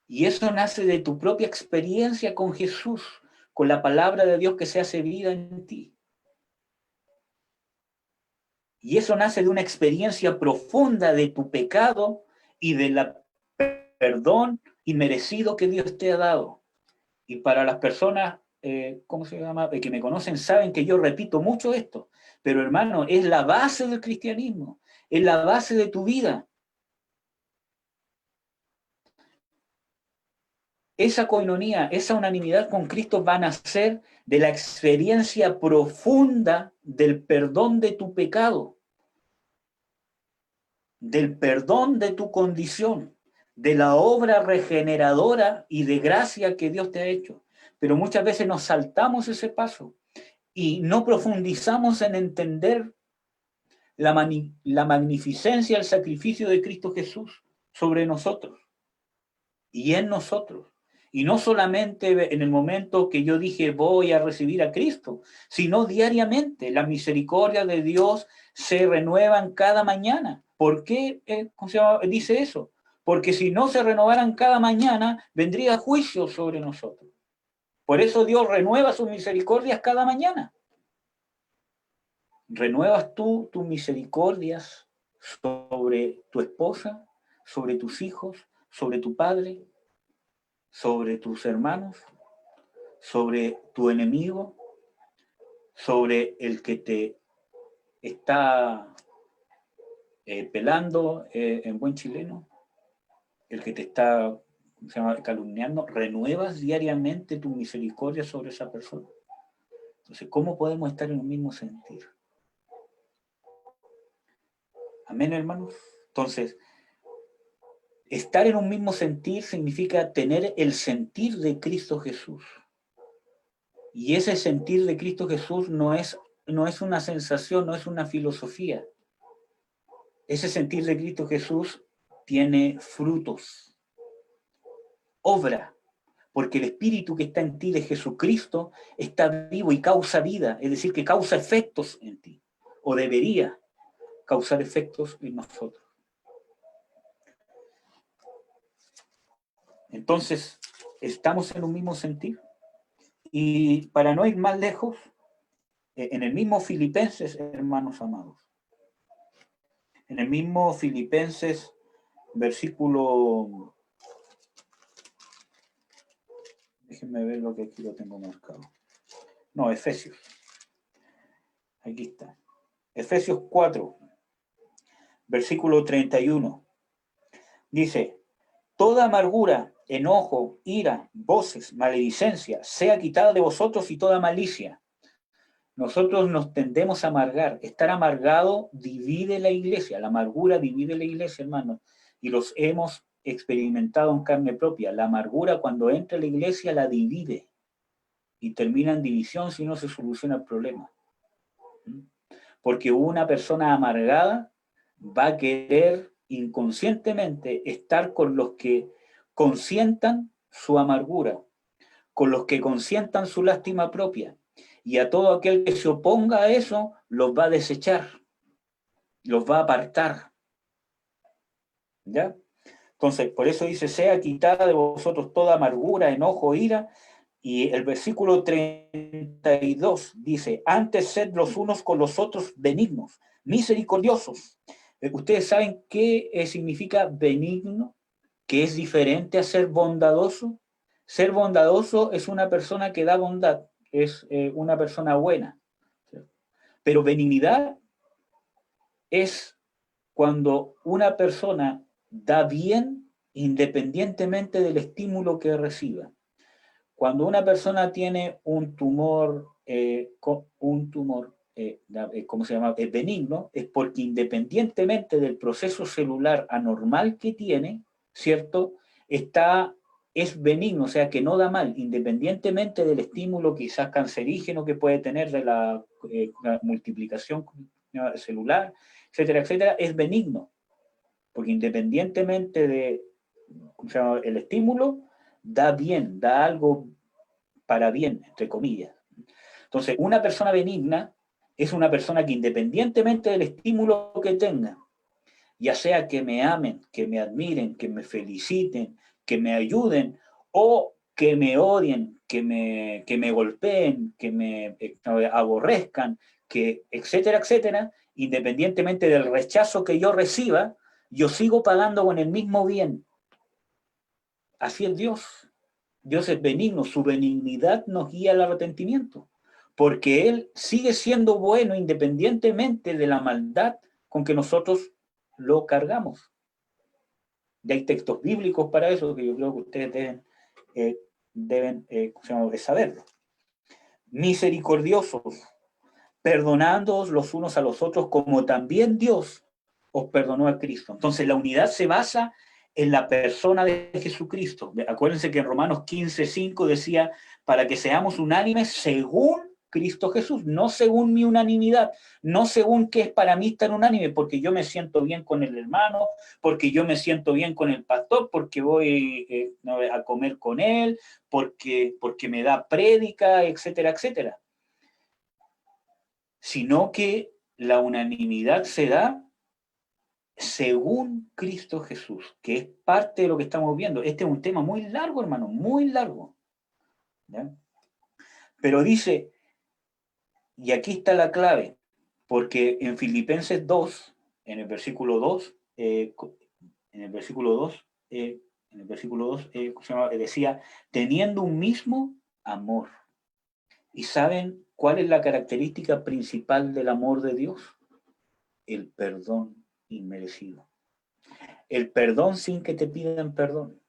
Y eso nace de tu propia experiencia con Jesús, con la palabra de Dios que se hace vida en ti. Y eso nace de una experiencia profunda de tu pecado y del perdón inmerecido que Dios te ha dado. Y para las personas, ¿cómo se llama?, que me conocen, saben que yo repito mucho esto. Pero hermano, es la base del cristianismo, es la base de tu vida. Esa coinonía, esa unanimidad con Cristo van a ser de la experiencia profunda del perdón de tu pecado, del perdón de tu condición, de la obra regeneradora y de gracia que Dios te ha hecho. Pero muchas veces nos saltamos ese paso y no profundizamos en entender la magnificencia del sacrificio de Cristo Jesús sobre nosotros y en nosotros. Y no solamente en el momento que yo dije voy a recibir a Cristo, sino diariamente. Las misericordias de Dios se renuevan cada mañana. ¿Por qué dice eso? Porque si no se renovaran cada mañana, vendría juicio sobre nosotros. Por eso Dios renueva sus misericordias cada mañana. ¿Renuevas tú tus misericordias sobre tu esposa, sobre tus hijos, sobre tu padre, sobre tus hermanos, sobre tu enemigo, sobre el que te está pelando en buen chileno, el que te está calumniando? ¿Renuevas diariamente tu misericordia sobre esa persona? Entonces, ¿cómo podemos estar en un mismo sentir? Amén, hermanos. Entonces, estar en un mismo sentir significa tener el sentir de Cristo Jesús. Y ese sentir de Cristo Jesús no es una sensación, no es una filosofía. Ese sentir de Cristo Jesús tiene frutos, obra, porque el Espíritu que está en ti de Jesucristo está vivo y causa vida, es decir, que causa efectos en ti, o debería causar efectos en nosotros. Entonces, estamos en un mismo sentir. Y para no ir más lejos, en el mismo Filipenses, hermanos amados, en el mismo Filipenses, versículo, déjenme ver lo que aquí lo tengo marcado. No, Efesios. Aquí está. Efesios 4, versículo 31. Dice, toda amargura, enojo, ira, voces, maledicencia, sea quitada de vosotros y toda malicia. Nosotros nos tendemos a amargar. Estar amargado divide la iglesia. La amargura divide la iglesia, hermanos. Y los hemos experimentado en carne propia. La amargura, cuando entra a la iglesia, la divide. Y termina en división si no se soluciona el problema. Porque una persona amargada va a querer inconscientemente estar con los que consientan su amargura, con los que consientan su lástima propia. Y a todo aquel que se oponga a eso, los va a desechar, los va a apartar. ¿Ya? Entonces, por eso dice, sea quitada de vosotros toda amargura, enojo, ira. Y el versículo 32 dice, antes sed los unos con los otros benignos, misericordiosos, ¿Ustedes saben qué significa benigno? ¿Que es diferente a ser bondadoso? Ser bondadoso es una persona que da bondad, es una persona buena. ¿Cierto? Pero benignidad es cuando una persona da bien independientemente del estímulo que reciba. Cuando una persona tiene un tumor, ¿cómo se llama? Es benigno, es porque independientemente del proceso celular anormal que tiene, ¿cierto? Es benigno, o sea, que no da mal, independientemente del estímulo quizás cancerígeno que puede tener de la multiplicación celular, etcétera, etcétera, es benigno, porque independientemente de, ¿cómo se llama?, el estímulo, da bien, da algo para bien, entre comillas. Entonces, una persona benigna es una persona que independientemente del estímulo que tenga, ya sea que me amen, que me admiren, que me feliciten, que me ayuden o que me odien, que me golpeen, que me aborrezcan, que etcétera, etcétera, independientemente del rechazo que yo reciba, yo sigo pagando con el mismo bien. Así es Dios. Dios es benigno, su benignidad nos guía al arrepentimiento, porque Él sigue siendo bueno independientemente de la maldad con que nosotros lo cargamos. Y hay textos bíblicos para eso que yo creo que ustedes deben saberlo. Misericordiosos, perdonándoos los unos a los otros como también Dios os perdonó a Cristo. Entonces la unidad se basa en la persona de Jesucristo. Acuérdense que en Romanos 15:5 decía, para que seamos unánimes según Cristo Jesús, no según mi unanimidad, no según qué es para mí estar unánime, porque yo me siento bien con el hermano, porque yo me siento bien con el pastor, porque voy a comer con él, porque me da prédica, etcétera, etcétera. Sino que la unanimidad se da según Cristo Jesús, que es parte de lo que estamos viendo. Este es un tema muy largo, hermano, muy largo. ¿Ya? Pero dice, y aquí está la clave, porque en Filipenses 2, en el versículo 2, decía, teniendo un mismo amor. ¿Y saben cuál es la característica principal del amor de Dios? El perdón inmerecido. El perdón sin que te pidan perdón.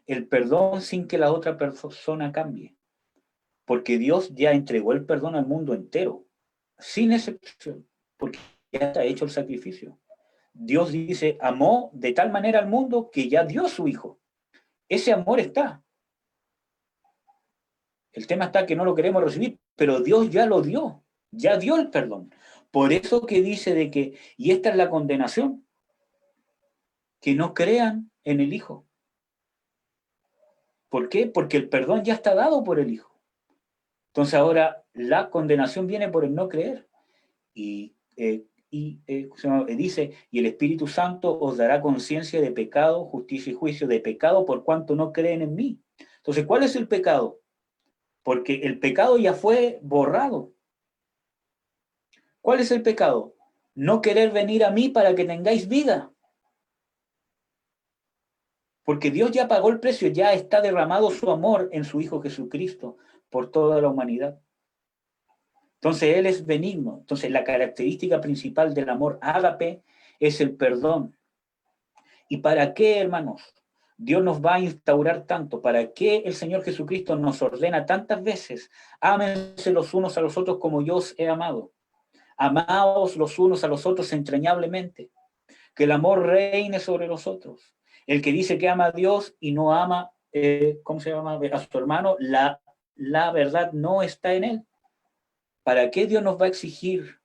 El perdón sin que la otra persona cambie. Porque Dios ya entregó el perdón al mundo entero, sin excepción, porque ya está hecho el sacrificio. Dios dice, amó de tal manera al mundo que ya dio a su Hijo. Ese amor está. El tema está que no lo queremos recibir, pero Dios ya lo dio, ya dio el perdón. Por eso que dice de que, y esta es la condenación, que no crean en el Hijo. ¿Por qué? Porque el perdón ya está dado por el Hijo. Entonces ahora la condenación viene por el no creer. Y dice, y el Espíritu Santo os dará conciencia de pecado, justicia y juicio, de pecado por cuanto no creen en mí. Entonces, ¿cuál es el pecado? Porque el pecado ya fue borrado. ¿Cuál es el pecado? No querer venir a mí para que tengáis vida. Porque Dios ya pagó el precio, ya está derramado su amor en su Hijo Jesucristo por toda la humanidad. Entonces Él es benigno. Entonces la característica principal del amor ágape es el perdón. ¿Y para qué, hermanos? Dios nos va a instaurar tanto. ¿Para qué el Señor Jesucristo nos ordena tantas veces? Ámense los unos a los otros como yo os he amado. Amaos los unos a los otros entrañablemente. Que el amor reine sobre los otros. El que dice que ama a Dios y no ama, ¿cómo se llama?, a su hermano, la verdad no está en él. ¿Para qué Dios nos va a exigir,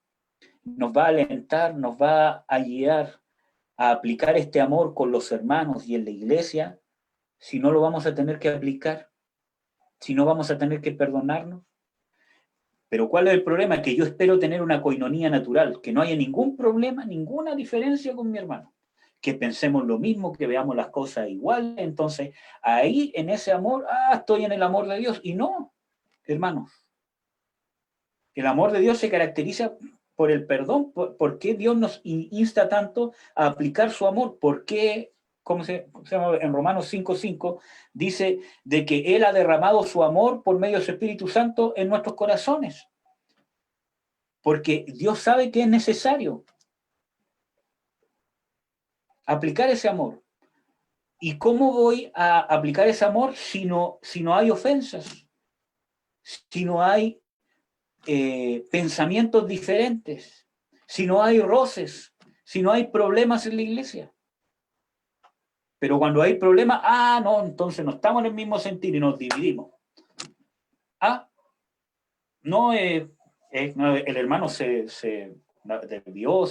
nos va a alentar, nos va a guiar a aplicar este amor con los hermanos y en la iglesia, si no lo vamos a tener que aplicar, si no vamos a tener que perdonarnos? Pero ¿cuál es el problema? Que yo espero tener una coinonía natural, que no haya ningún problema, ninguna diferencia con mi hermano, que pensemos lo mismo, que veamos las cosas igual. Entonces ahí en ese amor, estoy en el amor de Dios. Y no, hermanos, el amor de Dios se caracteriza por el perdón. ¿Por qué Dios nos insta tanto a aplicar su amor? ¿Por qué, cómo se llama? En Romanos 5:5 dice de que Él ha derramado su amor por medio de su Espíritu Santo en nuestros corazones? Porque Dios sabe que es necesario aplicar ese amor. ¿Y cómo voy a aplicar ese amor si no hay ofensas? Si no hay pensamientos diferentes, si no hay roces, si no hay problemas en la iglesia. Pero cuando hay problemas, no, entonces no estamos en el mismo sentir y nos dividimos. No, el hermano se desvió.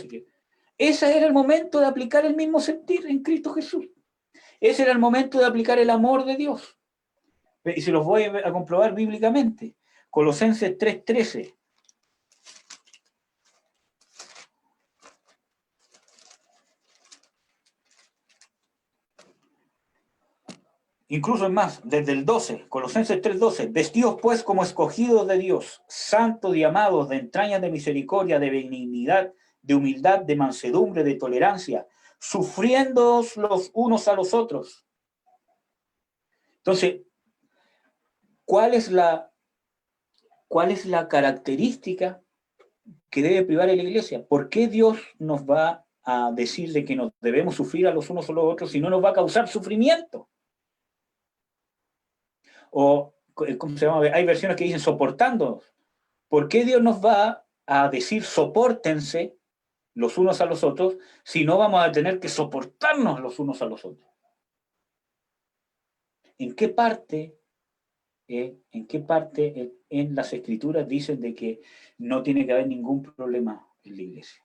Ese era el momento de aplicar el mismo sentir en Cristo Jesús. Ese era el momento de aplicar el amor de Dios. Y se los voy a comprobar bíblicamente. Colosenses 3:13. Incluso es más, desde el 12, Colosenses 3:12, vestidos pues como escogidos de Dios, santos y amados, de entrañas de misericordia, de benignidad, de humildad, de mansedumbre, de tolerancia, sufriendo los unos a los otros. Entonces, ¿cuál es la característica que debe privar en la iglesia? ¿Por qué Dios nos va a decir de que nos debemos sufrir a los unos a los otros si no nos va a causar sufrimiento? O, ¿cómo se llama? Hay versiones que dicen soportándonos. ¿Por qué Dios nos va a decir sopórtense los unos a los otros si no vamos a tener que soportarnos los unos a los otros? ¿En qué parte en las escrituras dicen de que no tiene que haber ningún problema en la iglesia?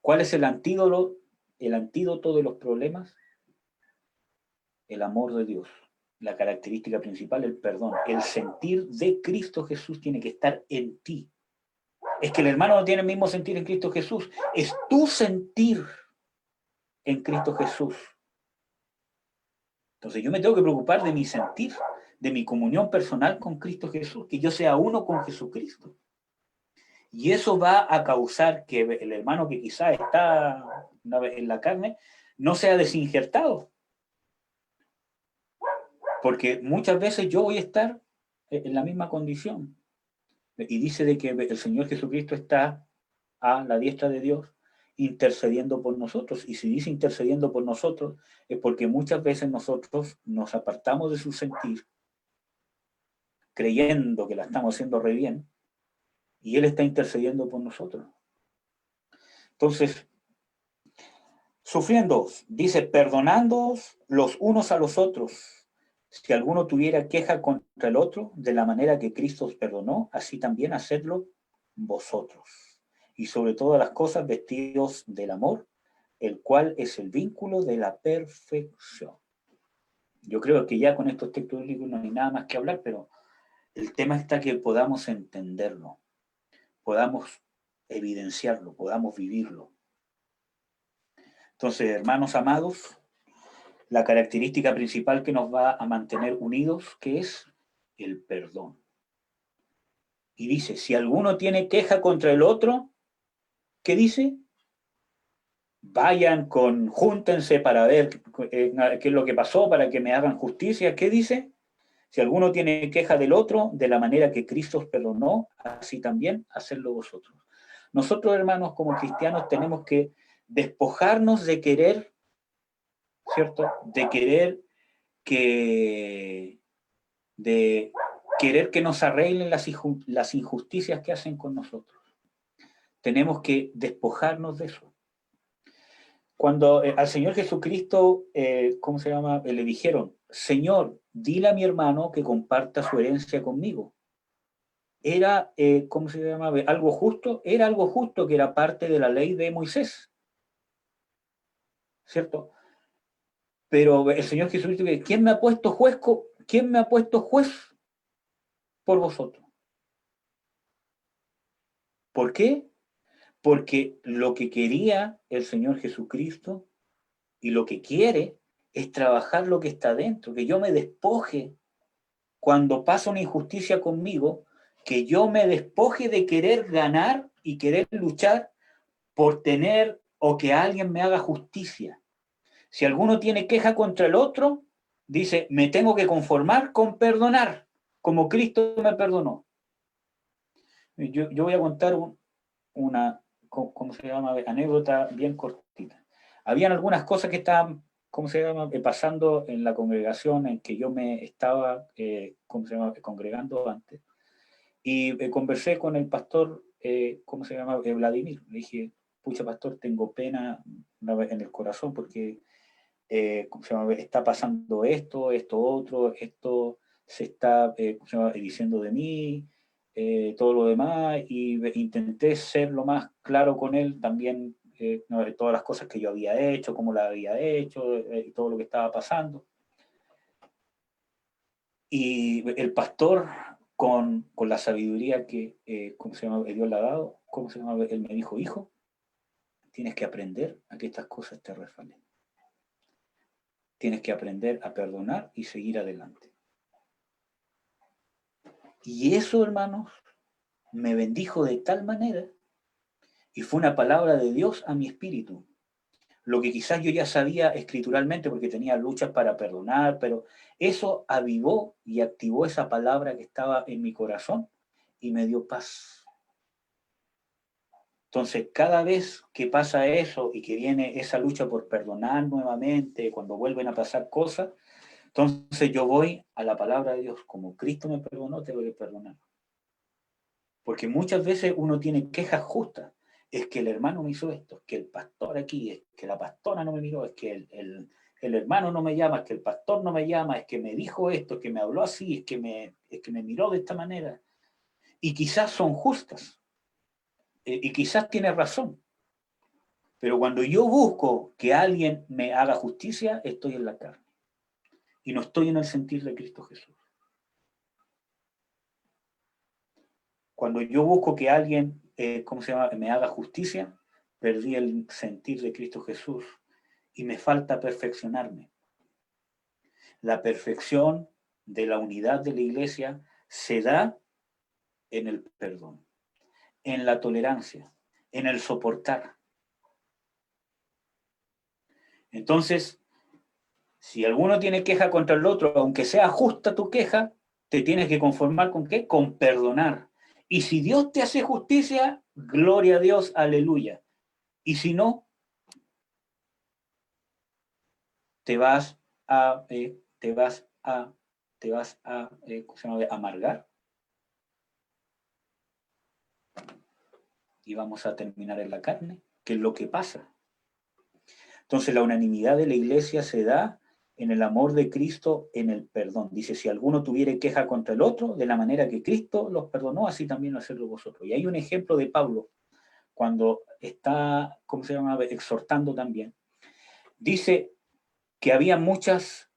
¿Cuál es el antídoto de los problemas? El amor de Dios. La característica principal, el perdón. El sentir de Cristo Jesús tiene que estar en ti. Es que el hermano no tiene el mismo sentir en Cristo Jesús. Es tu sentir en Cristo Jesús. Entonces yo me tengo que preocupar de mi sentir, de mi comunión personal con Cristo Jesús, que yo sea uno con Jesucristo. Y eso va a causar que el hermano que quizá está en la carne no sea desinjertado. Porque muchas veces yo voy a estar en la misma condición. Y dice de que el Señor Jesucristo está a la diestra de Dios intercediendo por nosotros. Y si dice intercediendo por nosotros, es porque muchas veces nosotros nos apartamos de su sentir, creyendo que la estamos haciendo re bien, y Él está intercediendo por nosotros. Entonces, sufriendo, dice, perdonándoos los unos a los otros. Si alguno tuviera queja contra el otro, de la manera que Cristo os perdonó, así también hacedlo vosotros. Y sobre todas las cosas, vestidos del amor, el cual es el vínculo de la perfección. Yo creo que ya con estos textos bíblicos no hay nada más que hablar, pero el tema está que podamos entenderlo, podamos evidenciarlo, podamos vivirlo. Entonces, hermanos amados, la característica principal que nos va a mantener unidos, que es el perdón. Y dice, si alguno tiene queja contra el otro, ¿qué dice? Júntense para ver qué es lo que pasó, para que me hagan justicia. ¿Qué dice? Si alguno tiene queja del otro, de la manera que Cristo os perdonó, así también hacedlo vosotros. Nosotros, hermanos, como cristianos, tenemos que despojarnos de querer, ¿cierto? De querer que nos arreglen las injusticias que hacen con nosotros. Tenemos que despojarnos de eso. Cuando al Señor Jesucristo, le dijeron, Señor, dile a mi hermano que comparta su herencia conmigo. Era, algo justo, era algo justo que era parte de la ley de Moisés. ¿Cierto? Pero el Señor Jesucristo, ¿quién me ha puesto juez? ¿Quién me ha puesto juez por vosotros? ¿Por qué? Porque lo que quería el Señor Jesucristo y lo que quiere es trabajar lo que está dentro, que yo me despoje cuando pasa una injusticia conmigo, que yo me despoje de querer ganar y querer luchar por tener o que alguien me haga justicia. Si alguno tiene queja contra el otro, dice, me tengo que conformar con perdonar, como Cristo me perdonó. Yo voy a contar una, ¿cómo se llama? Anécdota bien cortita. Habían algunas cosas que estaban, ¿cómo se llama? Pasando en la congregación en que yo me estaba, ¿cómo se llama? Congregando antes. Y conversé con el pastor, ¿cómo se llama? Vladimir. Le dije, pucha pastor, tengo pena en el corazón porque ¿cómo se llama? Está pasando esto, esto otro, esto se está ¿cómo se llama? Diciendo de mí, todo lo demás, y intenté ser lo más claro con él también, ¿no? De todas las cosas que yo había hecho, cómo las había hecho, y todo lo que estaba pasando. Y el pastor, con la sabiduría que ¿cómo se llama? Dios le ha dado, ¿cómo se llama? Él me dijo, hijo, tienes que aprender a que estas cosas te resbalen. Tienes que aprender a perdonar y seguir adelante. Y eso, hermanos, me bendijo de tal manera, y fue una palabra de Dios a mi espíritu. Lo que quizás yo ya sabía escrituralmente porque tenía luchas para perdonar, pero eso avivó y activó esa palabra que estaba en mi corazón y me dio paz. Entonces, cada vez que pasa eso y que viene esa lucha por perdonar nuevamente, cuando vuelven a pasar cosas, entonces yo voy a la palabra de Dios. Como Cristo me perdonó, tengo que perdonar. Porque muchas veces uno tiene quejas justas. Es que el hermano me hizo esto, es que el pastor aquí, es que la pastora no me miró, es que el hermano no me llama, es que el pastor no me llama, es que me dijo esto, es que me habló así, es que me miró de esta manera. Y quizás son justas, y quizás tiene razón. Pero cuando yo busco que alguien me haga justicia, estoy en la carne. Y no estoy en el sentir de Cristo Jesús. Cuando yo busco que alguien, ¿cómo se llama?, me haga justicia, perdí el sentir de Cristo Jesús y me falta perfeccionarme. La perfección de la unidad de la iglesia se da en el perdón, en la tolerancia, en el soportar. Entonces, si alguno tiene queja contra el otro, aunque sea justa tu queja, te tienes que conformar ¿con qué? Con perdonar. Y si Dios te hace justicia, gloria a Dios, aleluya. Y si no, te vas a, ¿cómo se llama?, amargar y vamos a terminar en la carne, que es lo que pasa. Entonces la unanimidad de la iglesia se da en el amor de Cristo, en el perdón. Dice, si alguno tuviere queja contra el otro, de la manera que Cristo los perdonó, así también hacedlo vosotros. Y hay un ejemplo de Pablo, cuando está, ¿cómo se llama?, exhortando también. Dice que había muchas,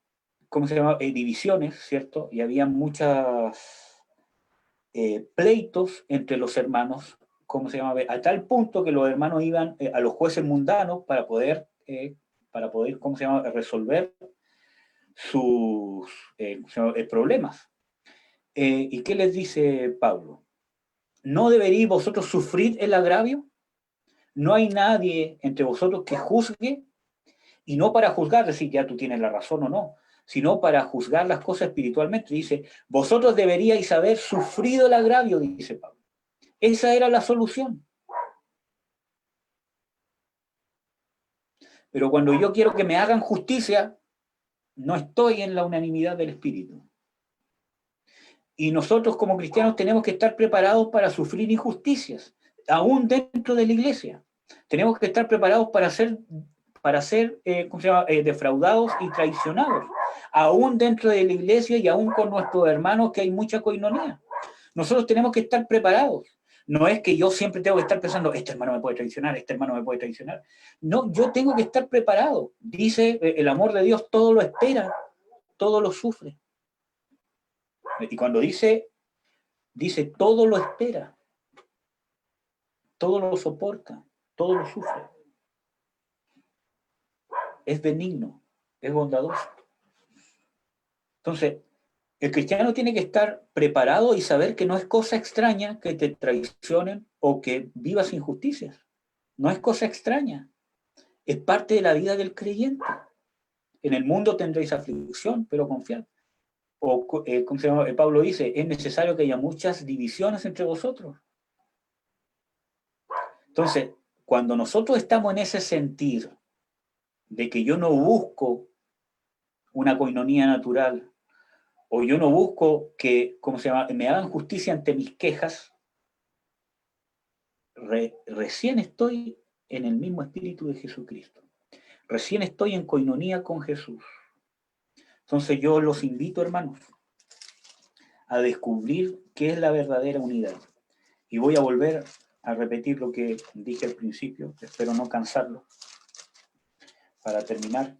¿cómo se llama?, divisiones, ¿cierto? Y había muchas pleitos entre los hermanos, ¿cómo se llama?, a tal punto que los hermanos iban a los jueces mundanos para poder, ¿cómo se llama?, resolver sus problemas. ¿Y qué les dice Pablo? ¿No deberíais vosotros sufrir el agravio? ¿No hay nadie entre vosotros que juzgue? Y no para juzgar, decir ya tú tienes la razón o no, sino para juzgar las cosas espiritualmente. Dice, vosotros deberíais haber sufrido el agravio, dice Pablo. Esa era la solución. Pero cuando yo quiero que me hagan justicia, no estoy en la unanimidad del Espíritu. Y nosotros como cristianos tenemos que estar preparados para sufrir injusticias, aún dentro de la iglesia. Tenemos que estar preparados para ser ¿cómo se llama?, defraudados y traicionados, aún dentro de la iglesia y aún con nuestros hermanos, que hay mucha coinonía. Nosotros tenemos que estar preparados. No es que yo siempre tengo que estar pensando, este hermano me puede traicionar, este hermano me puede traicionar. No, yo tengo que estar preparado. Dice el amor de Dios, todo lo espera, todo lo sufre. Y cuando dice todo lo espera, todo lo soporta, todo lo sufre. Es benigno, es bondadoso. Entonces, El cristiano tiene que estar preparado y saber que no es cosa extraña que te traicionen o que vivas injusticias. No es cosa extraña. Es parte de la vida del creyente. En el mundo tendréis aflicción, pero confiad. O, como se llama, Pablo dice, es necesario que haya muchas divisiones entre vosotros. Entonces, cuando nosotros estamos en ese sentir de que yo no busco una coinonía natural, o yo no busco que, ¿cómo se llama?, me hagan justicia ante mis quejas, recién estoy en el mismo espíritu de Jesucristo. Recién estoy en coinonía con Jesús. Entonces yo los invito, hermanos, a descubrir qué es la verdadera unidad. Y voy a volver a repetir lo que dije al principio, espero no cansarlo, para terminar.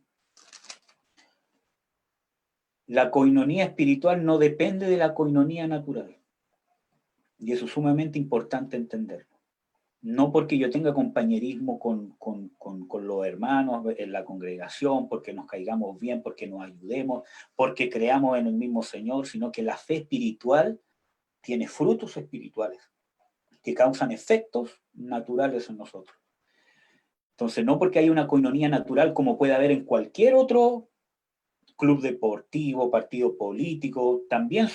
La coinonía espiritual no depende de la coinonía natural. Y eso es sumamente importante entenderlo. No porque yo tenga compañerismo con los hermanos en la congregación, porque nos caigamos bien, porque nos ayudemos, porque creamos en el mismo Señor, sino que la fe espiritual tiene frutos espirituales que causan efectos naturales en nosotros. Entonces, no porque haya una coinonía natural como puede haber en cualquier otro club deportivo, partido político, también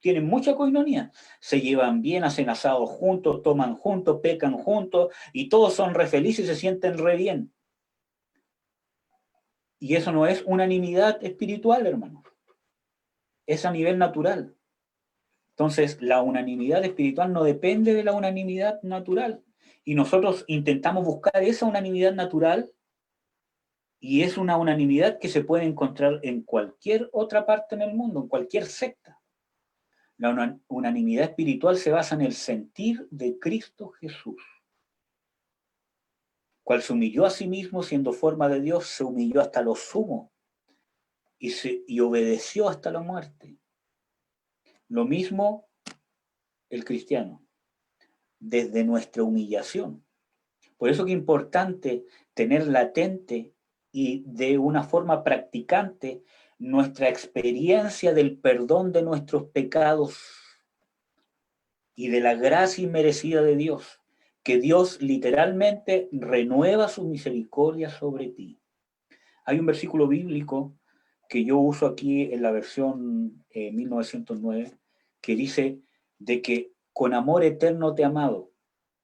tienen mucha coinonía. Se llevan bien, hacen asados juntos, toman juntos, pecan juntos, y todos son re felices y se sienten re bien. Y eso no es unanimidad espiritual, hermanos. Es a nivel natural. Entonces, la unanimidad espiritual no depende de la unanimidad natural. Y nosotros intentamos buscar esa unanimidad natural, y es una unanimidad que se puede encontrar en cualquier otra parte en el mundo, en cualquier secta. La unanimidad espiritual se basa en el sentir de Cristo Jesús, cual se humilló a sí mismo siendo forma de Dios, se humilló hasta lo sumo y obedeció hasta la muerte. Lo mismo el cristiano, desde nuestra humillación. Por eso que es importante tener latente y de una forma practicante nuestra experiencia del perdón de nuestros pecados y de la gracia inmerecida de Dios, que Dios literalmente renueva su misericordia sobre ti. Hay un versículo bíblico que yo uso aquí en la versión 1909, que dice de que con amor eterno te he amado.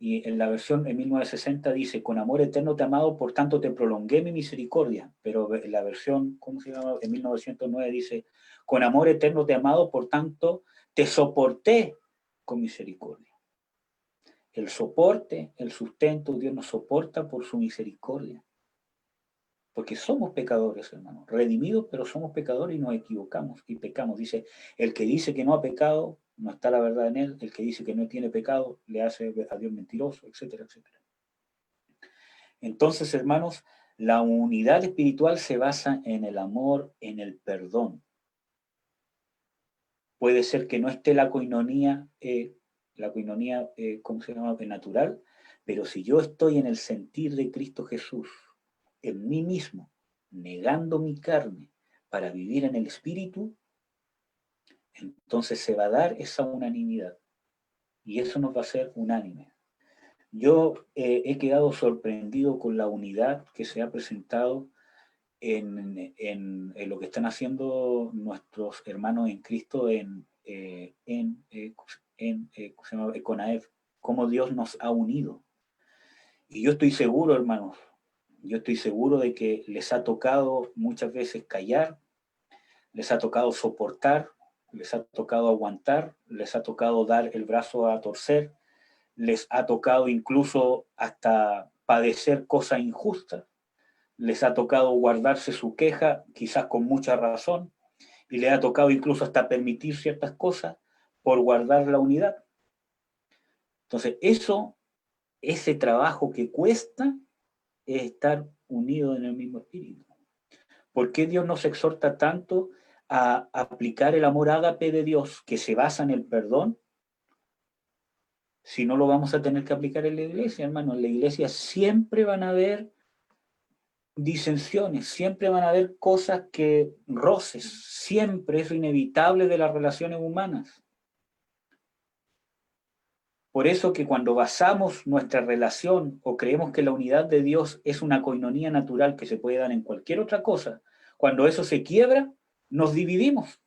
Y en la versión en 1960 dice, con amor eterno te he amado, por tanto te prolongué mi misericordia. Pero en la versión, ¿cómo se llama? En 1909 dice, con amor eterno te he amado, por tanto te soporté con misericordia. El soporte, el sustento, Dios nos soporta por su misericordia. Porque somos pecadores, hermanos, redimidos, pero somos pecadores y nos equivocamos y pecamos. Dice, el que dice que no ha pecado, no está la verdad en él. El que dice que no tiene pecado, le hace a Dios mentiroso, etcétera, etcétera. Entonces, hermanos, la unidad espiritual se basa en el amor, en el perdón. Puede ser que no esté la coinonía, ¿cómo se llama?, natural, pero si yo estoy en el sentir de Cristo Jesús, en mí mismo, negando mi carne para vivir en el Espíritu, entonces se va a dar esa unanimidad. Y eso nos va a hacer unánime. Yo he quedado sorprendido con la unidad que se ha presentado en lo que están haciendo nuestros hermanos en Cristo en CONAEF, cómo Dios nos ha unido. Y yo estoy seguro, hermanos, yo estoy seguro de que les ha tocado muchas veces callar, les ha tocado soportar, les ha tocado aguantar, les ha tocado dar el brazo a torcer, les ha tocado incluso hasta padecer cosas injustas, les ha tocado guardarse su queja, quizás con mucha razón, y les ha tocado incluso hasta permitir ciertas cosas por guardar la unidad. Entonces, ese trabajo que cuesta es estar unido en el mismo espíritu. ¿Por qué Dios nos exhorta tanto a aplicar el amor ágape de Dios que se basa en el perdón? Si no lo vamos a tener que aplicar en la iglesia, hermano. En la iglesia siempre van a haber disensiones, siempre van a haber cosas que roces, siempre es inevitable de las relaciones humanas. Por eso que cuando basamos nuestra relación o creemos que la unidad de Dios es una coinonía natural que se puede dar en cualquier otra cosa, cuando eso se quiebra, nos dividimos.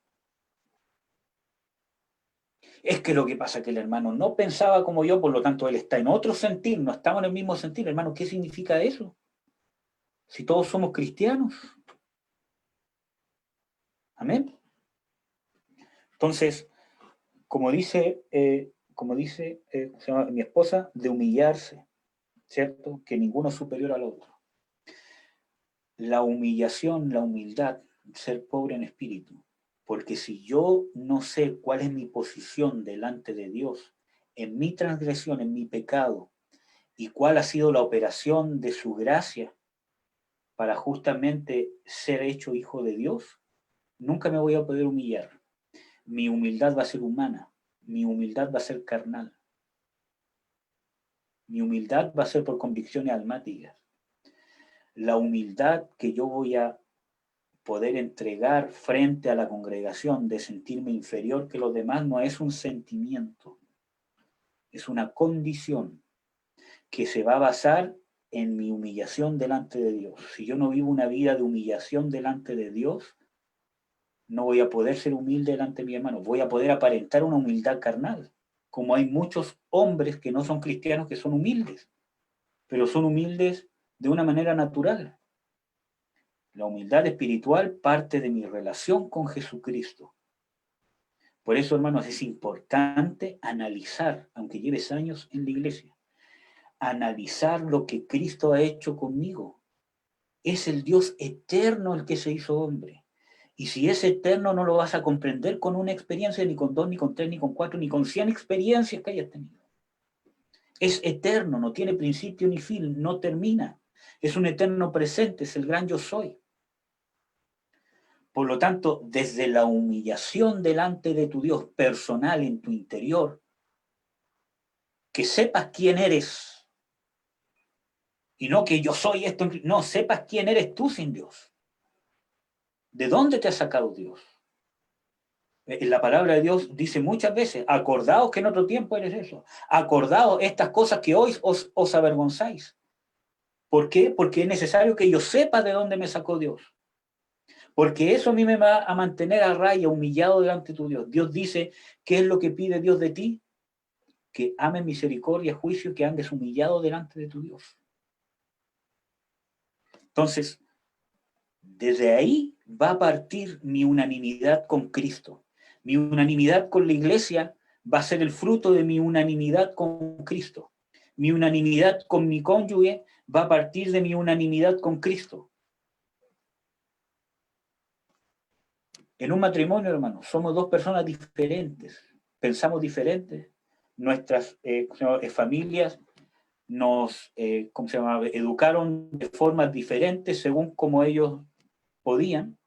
Es que lo que pasa es que el hermano no pensaba como yo, por lo tanto él está en otro sentir, no estamos en el mismo sentir. Hermano, ¿qué significa eso? Si todos somos cristianos. Amén. Entonces, como dice mi esposa, de humillarse, ¿cierto? Que ninguno es superior al otro. La humillación, la humildad, ser pobre en espíritu. Porque si yo no sé cuál es mi posición delante de Dios, en mi transgresión, en mi pecado, y cuál ha sido la operación de su gracia para justamente ser hecho hijo de Dios, nunca me voy a poder humillar. Mi humildad va a ser humana, mi humildad va a ser carnal, mi humildad va a ser por convicciones almáticas. La humildad que yo voy a poder entregar frente a la congregación de sentirme inferior que los demás no es un sentimiento, es una condición que se va a basar en mi humillación delante de Dios. Si yo no vivo una vida de humillación delante de Dios, no voy a poder ser humilde delante de mi hermano, voy a poder aparentar una humildad carnal, como hay muchos hombres que no son cristianos que son humildes, pero son humildes de una manera natural. La humildad espiritual parte de mi relación con Jesucristo. Por eso, hermanos, es importante analizar, aunque lleves años en la iglesia, analizar lo que Cristo ha hecho conmigo. Es el Dios eterno el que se hizo hombre. Y si es eterno, no lo vas a comprender con una experiencia, ni con 2, ni con 3, ni con 4, ni con 100 experiencias que hayas tenido. Es eterno, no tiene principio ni fin, no termina. Es un eterno presente, es el gran yo soy. Por lo tanto, desde la humillación delante de tu Dios personal en tu interior, que sepas quién eres, y no que yo soy esto, no, sepas quién eres tú sin Dios. ¿De dónde te ha sacado Dios? En la palabra de Dios dice muchas veces, acordaos que en otro tiempo eres eso, acordaos estas cosas que hoy os avergonzáis. ¿Por qué? Porque es necesario que yo sepa de dónde me sacó Dios. Porque eso a mí me va a mantener a raya, humillado delante de tu Dios. Dios dice, ¿qué es lo que pide Dios de ti? Que ames misericordia, juicio, que andes humillado delante de tu Dios. Entonces, desde ahí va a partir mi unanimidad con Cristo. Mi unanimidad con la iglesia va a ser el fruto de mi unanimidad con Cristo. Mi unanimidad con mi cónyuge va a partir de mi unanimidad con Cristo. En un matrimonio, hermano, somos dos personas diferentes, pensamos diferentes, nuestras familias nos educaron de formas diferentes según como ellos podían.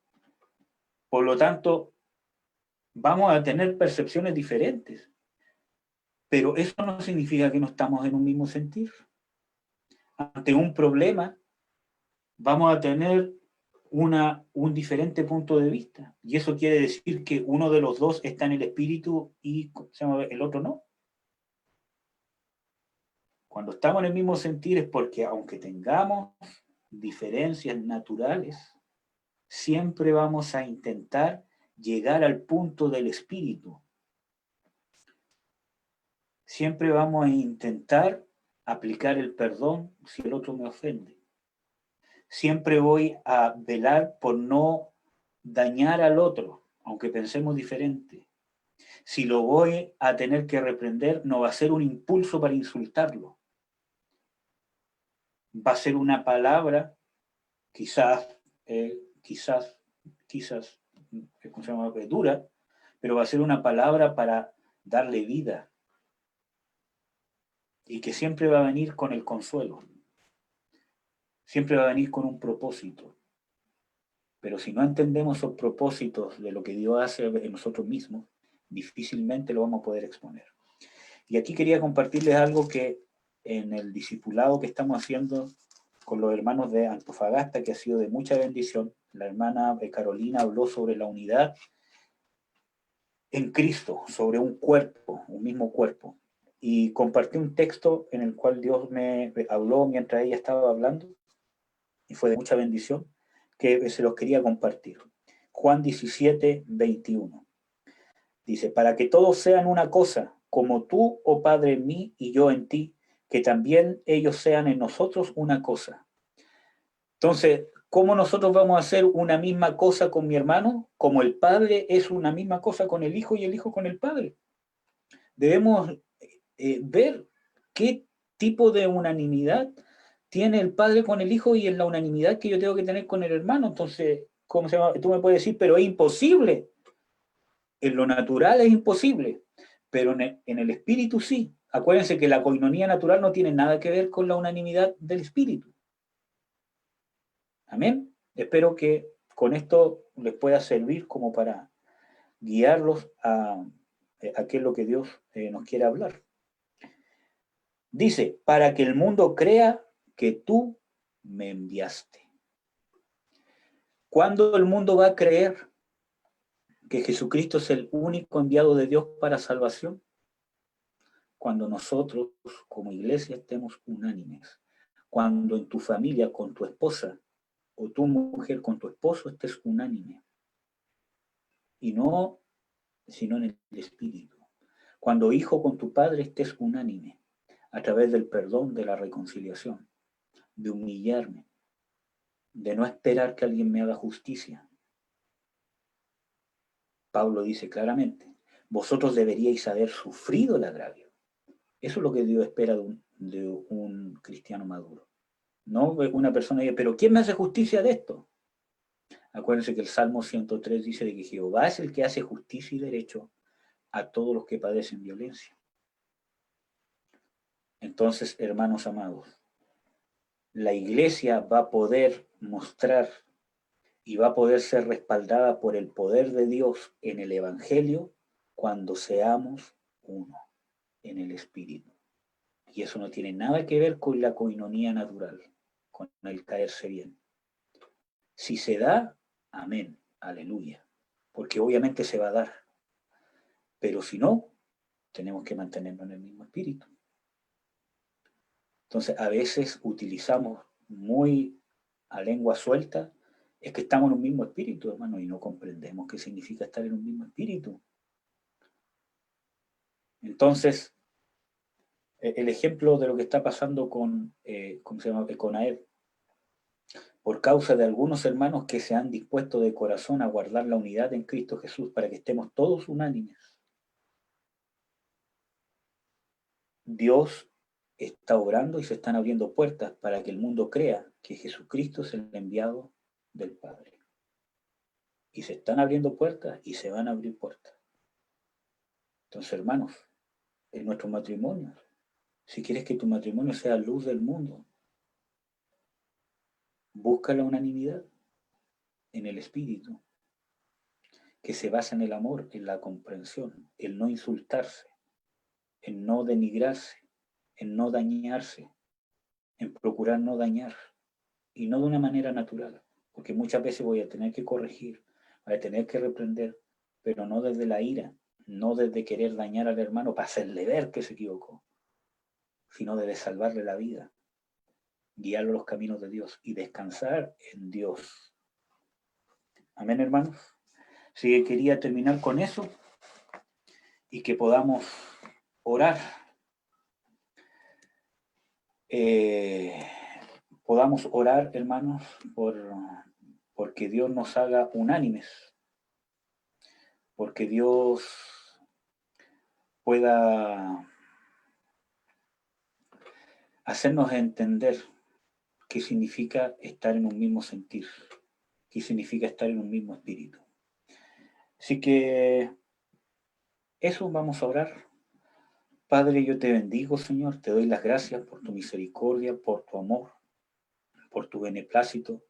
Por lo tanto, vamos a tener percepciones diferentes. Pero eso no significa que no estamos en un mismo sentir. Ante un problema, vamos a tener un diferente punto de vista. Y eso quiere decir que uno de los dos está en el espíritu y el otro no. Cuando estamos en el mismo sentir es porque aunque tengamos diferencias naturales, siempre vamos a intentar llegar al punto del espíritu. Siempre vamos a intentar aplicar el perdón si el otro me ofende. Siempre voy a velar por no dañar al otro, aunque pensemos diferente. Si lo voy a tener que reprender, no va a ser un impulso para insultarlo. Va a ser una palabra, quizás dura, pero va a ser una palabra para darle vida. Y que siempre va a venir con el consuelo. Siempre va a venir con un propósito. Pero si no entendemos esos propósitos de lo que Dios hace en nosotros mismos, difícilmente lo vamos a poder exponer. Y aquí quería compartirles algo que en el discipulado que estamos haciendo con los hermanos de Antofagasta, que ha sido de mucha bendición. La hermana Carolina habló sobre la unidad en Cristo, sobre un cuerpo, un mismo cuerpo. Y compartí un texto en el cual Dios me habló mientras ella estaba hablando, y fue de mucha bendición, que se los quería compartir. Juan 17, 21. Dice, para que todos sean una cosa, como tú, oh Padre, en mí y yo en ti, que también ellos sean en nosotros una cosa. Entonces, ¿cómo nosotros vamos a hacer una misma cosa con mi hermano? Como el Padre es una misma cosa con el Hijo y el Hijo con el Padre. Debemos ver qué tipo de unanimidad tiene el Padre con el Hijo y en la unanimidad que yo tengo que tener con el hermano. Entonces, ¿cómo se llama? Tú me puedes decir, pero es imposible. En lo natural es imposible, pero en el espíritu sí. Acuérdense que la coinonía natural no tiene nada que ver con la unanimidad del espíritu. Amén. Espero que con esto les pueda servir como para guiarlos a qué es lo que Dios nos quiere hablar. Dice, para que el mundo crea que tú me enviaste. ¿Cuándo el mundo va a creer que Jesucristo es el único enviado de Dios para salvación? Cuando nosotros como iglesia estemos unánimes. Cuando en tu familia con tu esposa o tu mujer con tu esposo estés unánime. Y no, sino en el espíritu. Cuando hijo con tu padre estés unánime a través del perdón, de la reconciliación, de humillarme, de no esperar que alguien me haga justicia. Pablo dice claramente, vosotros deberíais haber sufrido el agravio. Eso es lo que Dios espera de un cristiano maduro. No una persona dice, pero ¿quién me hace justicia de esto? Acuérdense que el Salmo 103 dice de que Jehová es el que hace justicia y derecho a todos los que padecen violencia. Entonces, hermanos amados, la iglesia va a poder mostrar y va a poder ser respaldada por el poder de Dios en el Evangelio cuando seamos uno en el Espíritu. Y eso no tiene nada que ver con la coinonía natural, con el caerse bien. Si se da, amén, aleluya, porque obviamente se va a dar. Pero si no, tenemos que mantenernos en el mismo espíritu. Entonces, a veces utilizamos muy a lengua suelta, es que estamos en un mismo espíritu, hermano, y no comprendemos qué significa estar en un mismo espíritu. Entonces, el ejemplo de lo que está pasando con, ¿cómo se llama? Con Aed, por causa de algunos hermanos que se han dispuesto de corazón a guardar la unidad en Cristo Jesús para que estemos todos unánimes. Dios está obrando y se están abriendo puertas para que el mundo crea que Jesucristo es el enviado del Padre. Y se están abriendo puertas y se van a abrir puertas. Entonces, hermanos, en nuestros matrimonios, si quieres que tu matrimonio sea luz del mundo, busca la unanimidad en el espíritu, que se basa en el amor, en la comprensión, en no insultarse, en no denigrarse, en no dañarse, en procurar no dañar, y no de una manera natural, porque muchas veces voy a tener que corregir, voy a tener que reprender, pero no desde la ira, no desde querer dañar al hermano para hacerle ver que se equivocó, sino desde salvarle la vida, guiarlo a los caminos de Dios y descansar en Dios. Amén, hermanos. Así que quería terminar con eso y que podamos orar. Podamos orar, hermanos, porque Dios nos haga unánimes, porque Dios pueda hacernos entender qué significa estar en un mismo sentir, qué significa estar en un mismo espíritu. Así que eso vamos a orar. Padre, yo te bendigo, Señor, te doy las gracias por tu misericordia, por tu amor, por tu beneplácito.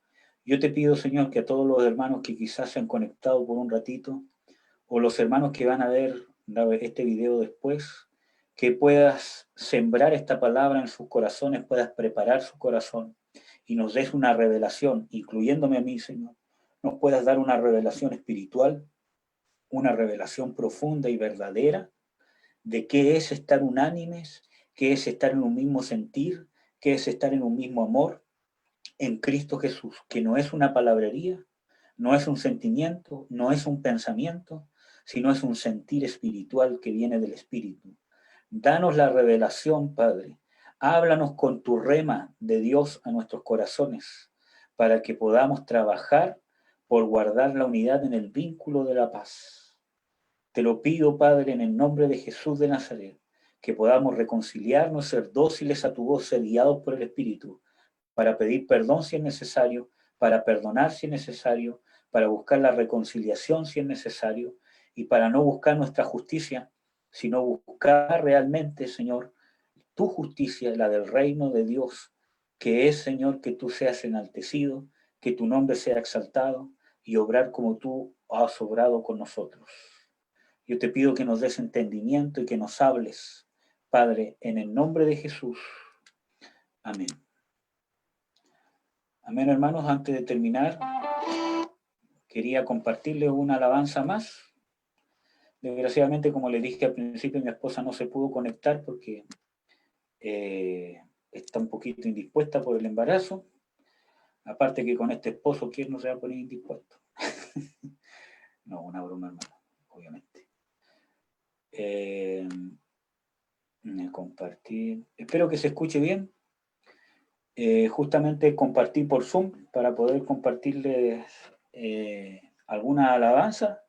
Yo te pido, Señor, que a todos los hermanos que quizás se han conectado por un ratito, o los hermanos que van a ver este video después, que puedas sembrar esta palabra en sus corazones, puedas preparar su corazón y nos des una revelación, incluyéndome a mí, Señor, nos puedas dar una revelación espiritual, una revelación profunda y verdadera de qué es estar unánimes, qué es estar en un mismo sentir, qué es estar en un mismo amor en Cristo Jesús, que no es una palabrería, no es un sentimiento, no es un pensamiento, sino es un sentir espiritual que viene del Espíritu. Danos la revelación, Padre. Háblanos con tu rema de Dios a nuestros corazones, para que podamos trabajar por guardar la unidad en el vínculo de la paz. Te lo pido, Padre, en el nombre de Jesús de Nazaret, que podamos reconciliarnos, ser dóciles a tu voz, ser guiados por el Espíritu, para pedir perdón si es necesario, para perdonar si es necesario, para buscar la reconciliación si es necesario, y para no buscar nuestra justicia, sino buscar realmente, Señor, tu justicia, la del reino de Dios, que es, Señor, que tú seas enaltecido, que tu nombre sea exaltado, y obrar como tú has obrado con nosotros. Yo te pido que nos des entendimiento y que nos hables, Padre, en el nombre de Jesús. Amén. Amén, hermanos. Antes de terminar, quería compartirles una alabanza más. Desgraciadamente, como les dije al principio, mi esposa no se pudo conectar porque está un poquito indispuesta por el embarazo. Aparte que con este esposo, ¿quién no se va a poner indispuesto? No, una broma, hermano, obviamente. Compartir. Espero que se escuche bien. Justamente compartí por Zoom para poder compartirles alguna alabanza.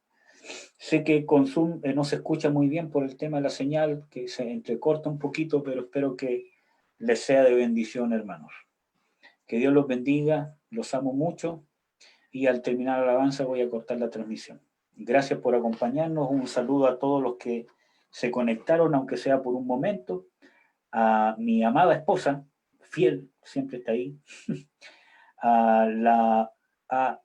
Sé que con Zoom no se escucha muy bien por el tema de la señal, que se entrecorta un poquito, pero espero que les sea de bendición, hermanos. Que Dios los bendiga, los amo mucho, y al terminar la alabanza voy a cortar la transmisión. Gracias por acompañarnos, un saludo a todos los que se conectaron, aunque sea por un momento, a mi amada esposa, fiel, siempre está ahí, a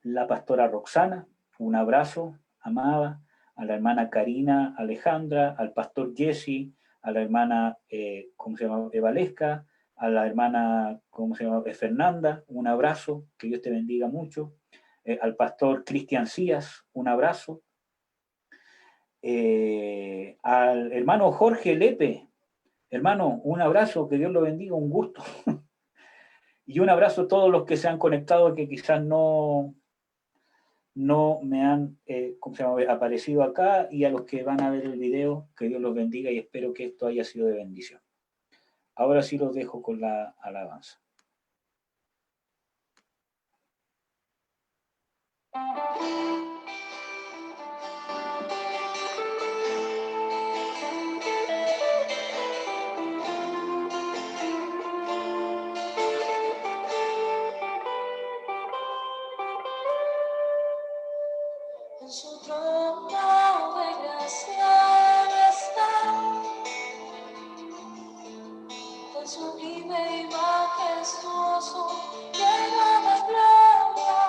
la pastora Roxana, un abrazo, amada, a la hermana Karina Alejandra, al pastor Jesse, a la hermana, ¿cómo se llama? Evalesca, a la hermana, ¿cómo se llama? Fernanda, un abrazo, que Dios te bendiga mucho, al pastor Cristian Cías, un abrazo, al hermano Jorge Lepe, hermano, un abrazo, que Dios lo bendiga, un gusto. Y un abrazo a todos los que se han conectado, que quizás no me han ¿cómo se llama? Aparecido acá, y a los que van a ver el video, que Dios los bendiga y espero que esto haya sido de bendición. Ahora sí los dejo con la alabanza. En su trono de gracia está, tan sublime y majestuoso, lleno de gloria.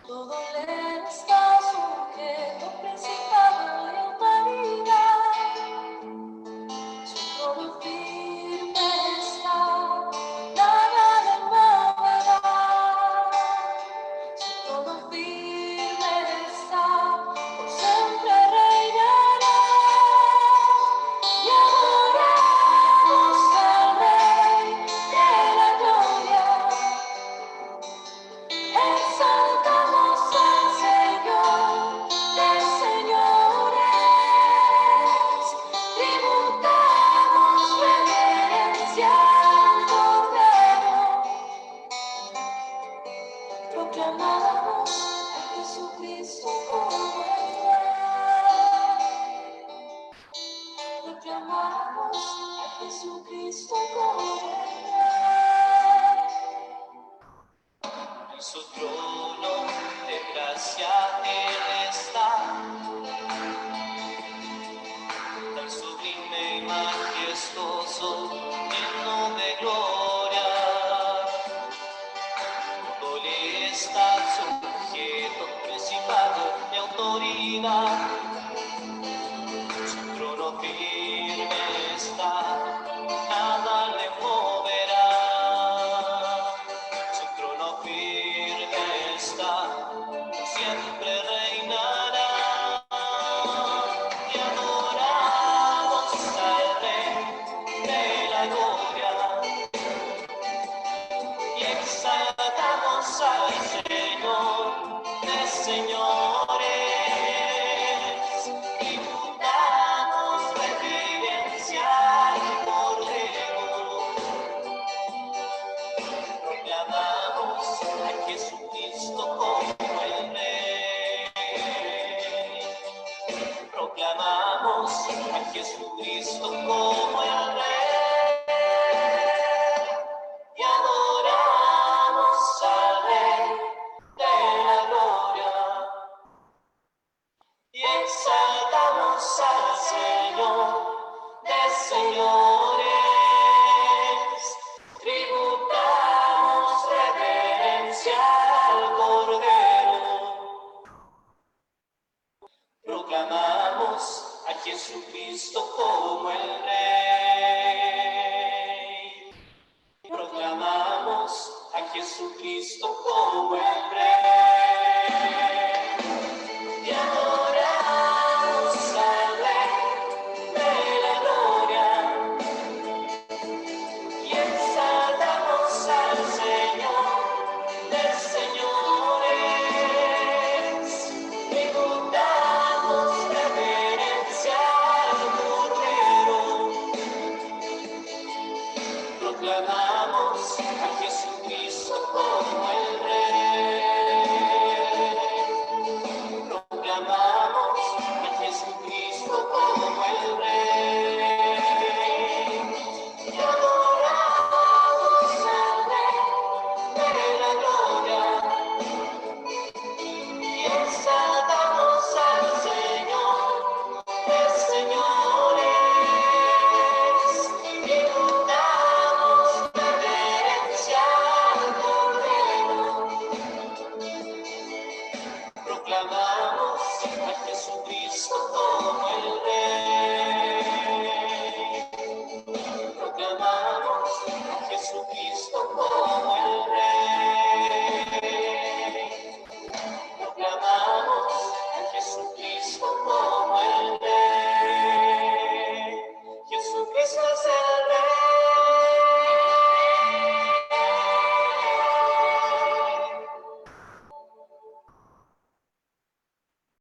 Todo le está sujeto, principado y autoridad. Su trono firme está, nada le moverá. Su trono firme está, por siempre reinará. Y adoramos al Rey de la gloria. Exaltamos al Señor de señores, tributamos reverencia al Cordero, proclamamos a Jesucristo como el Rey, proclamamos a Jesucristo como el Rey. En su trono de gracia Él está, tan sublime y majestuoso, lleno de gloria. Todo le está sujeto, principado y autoridad. Su trono firme está, nada le moverá. como el rey.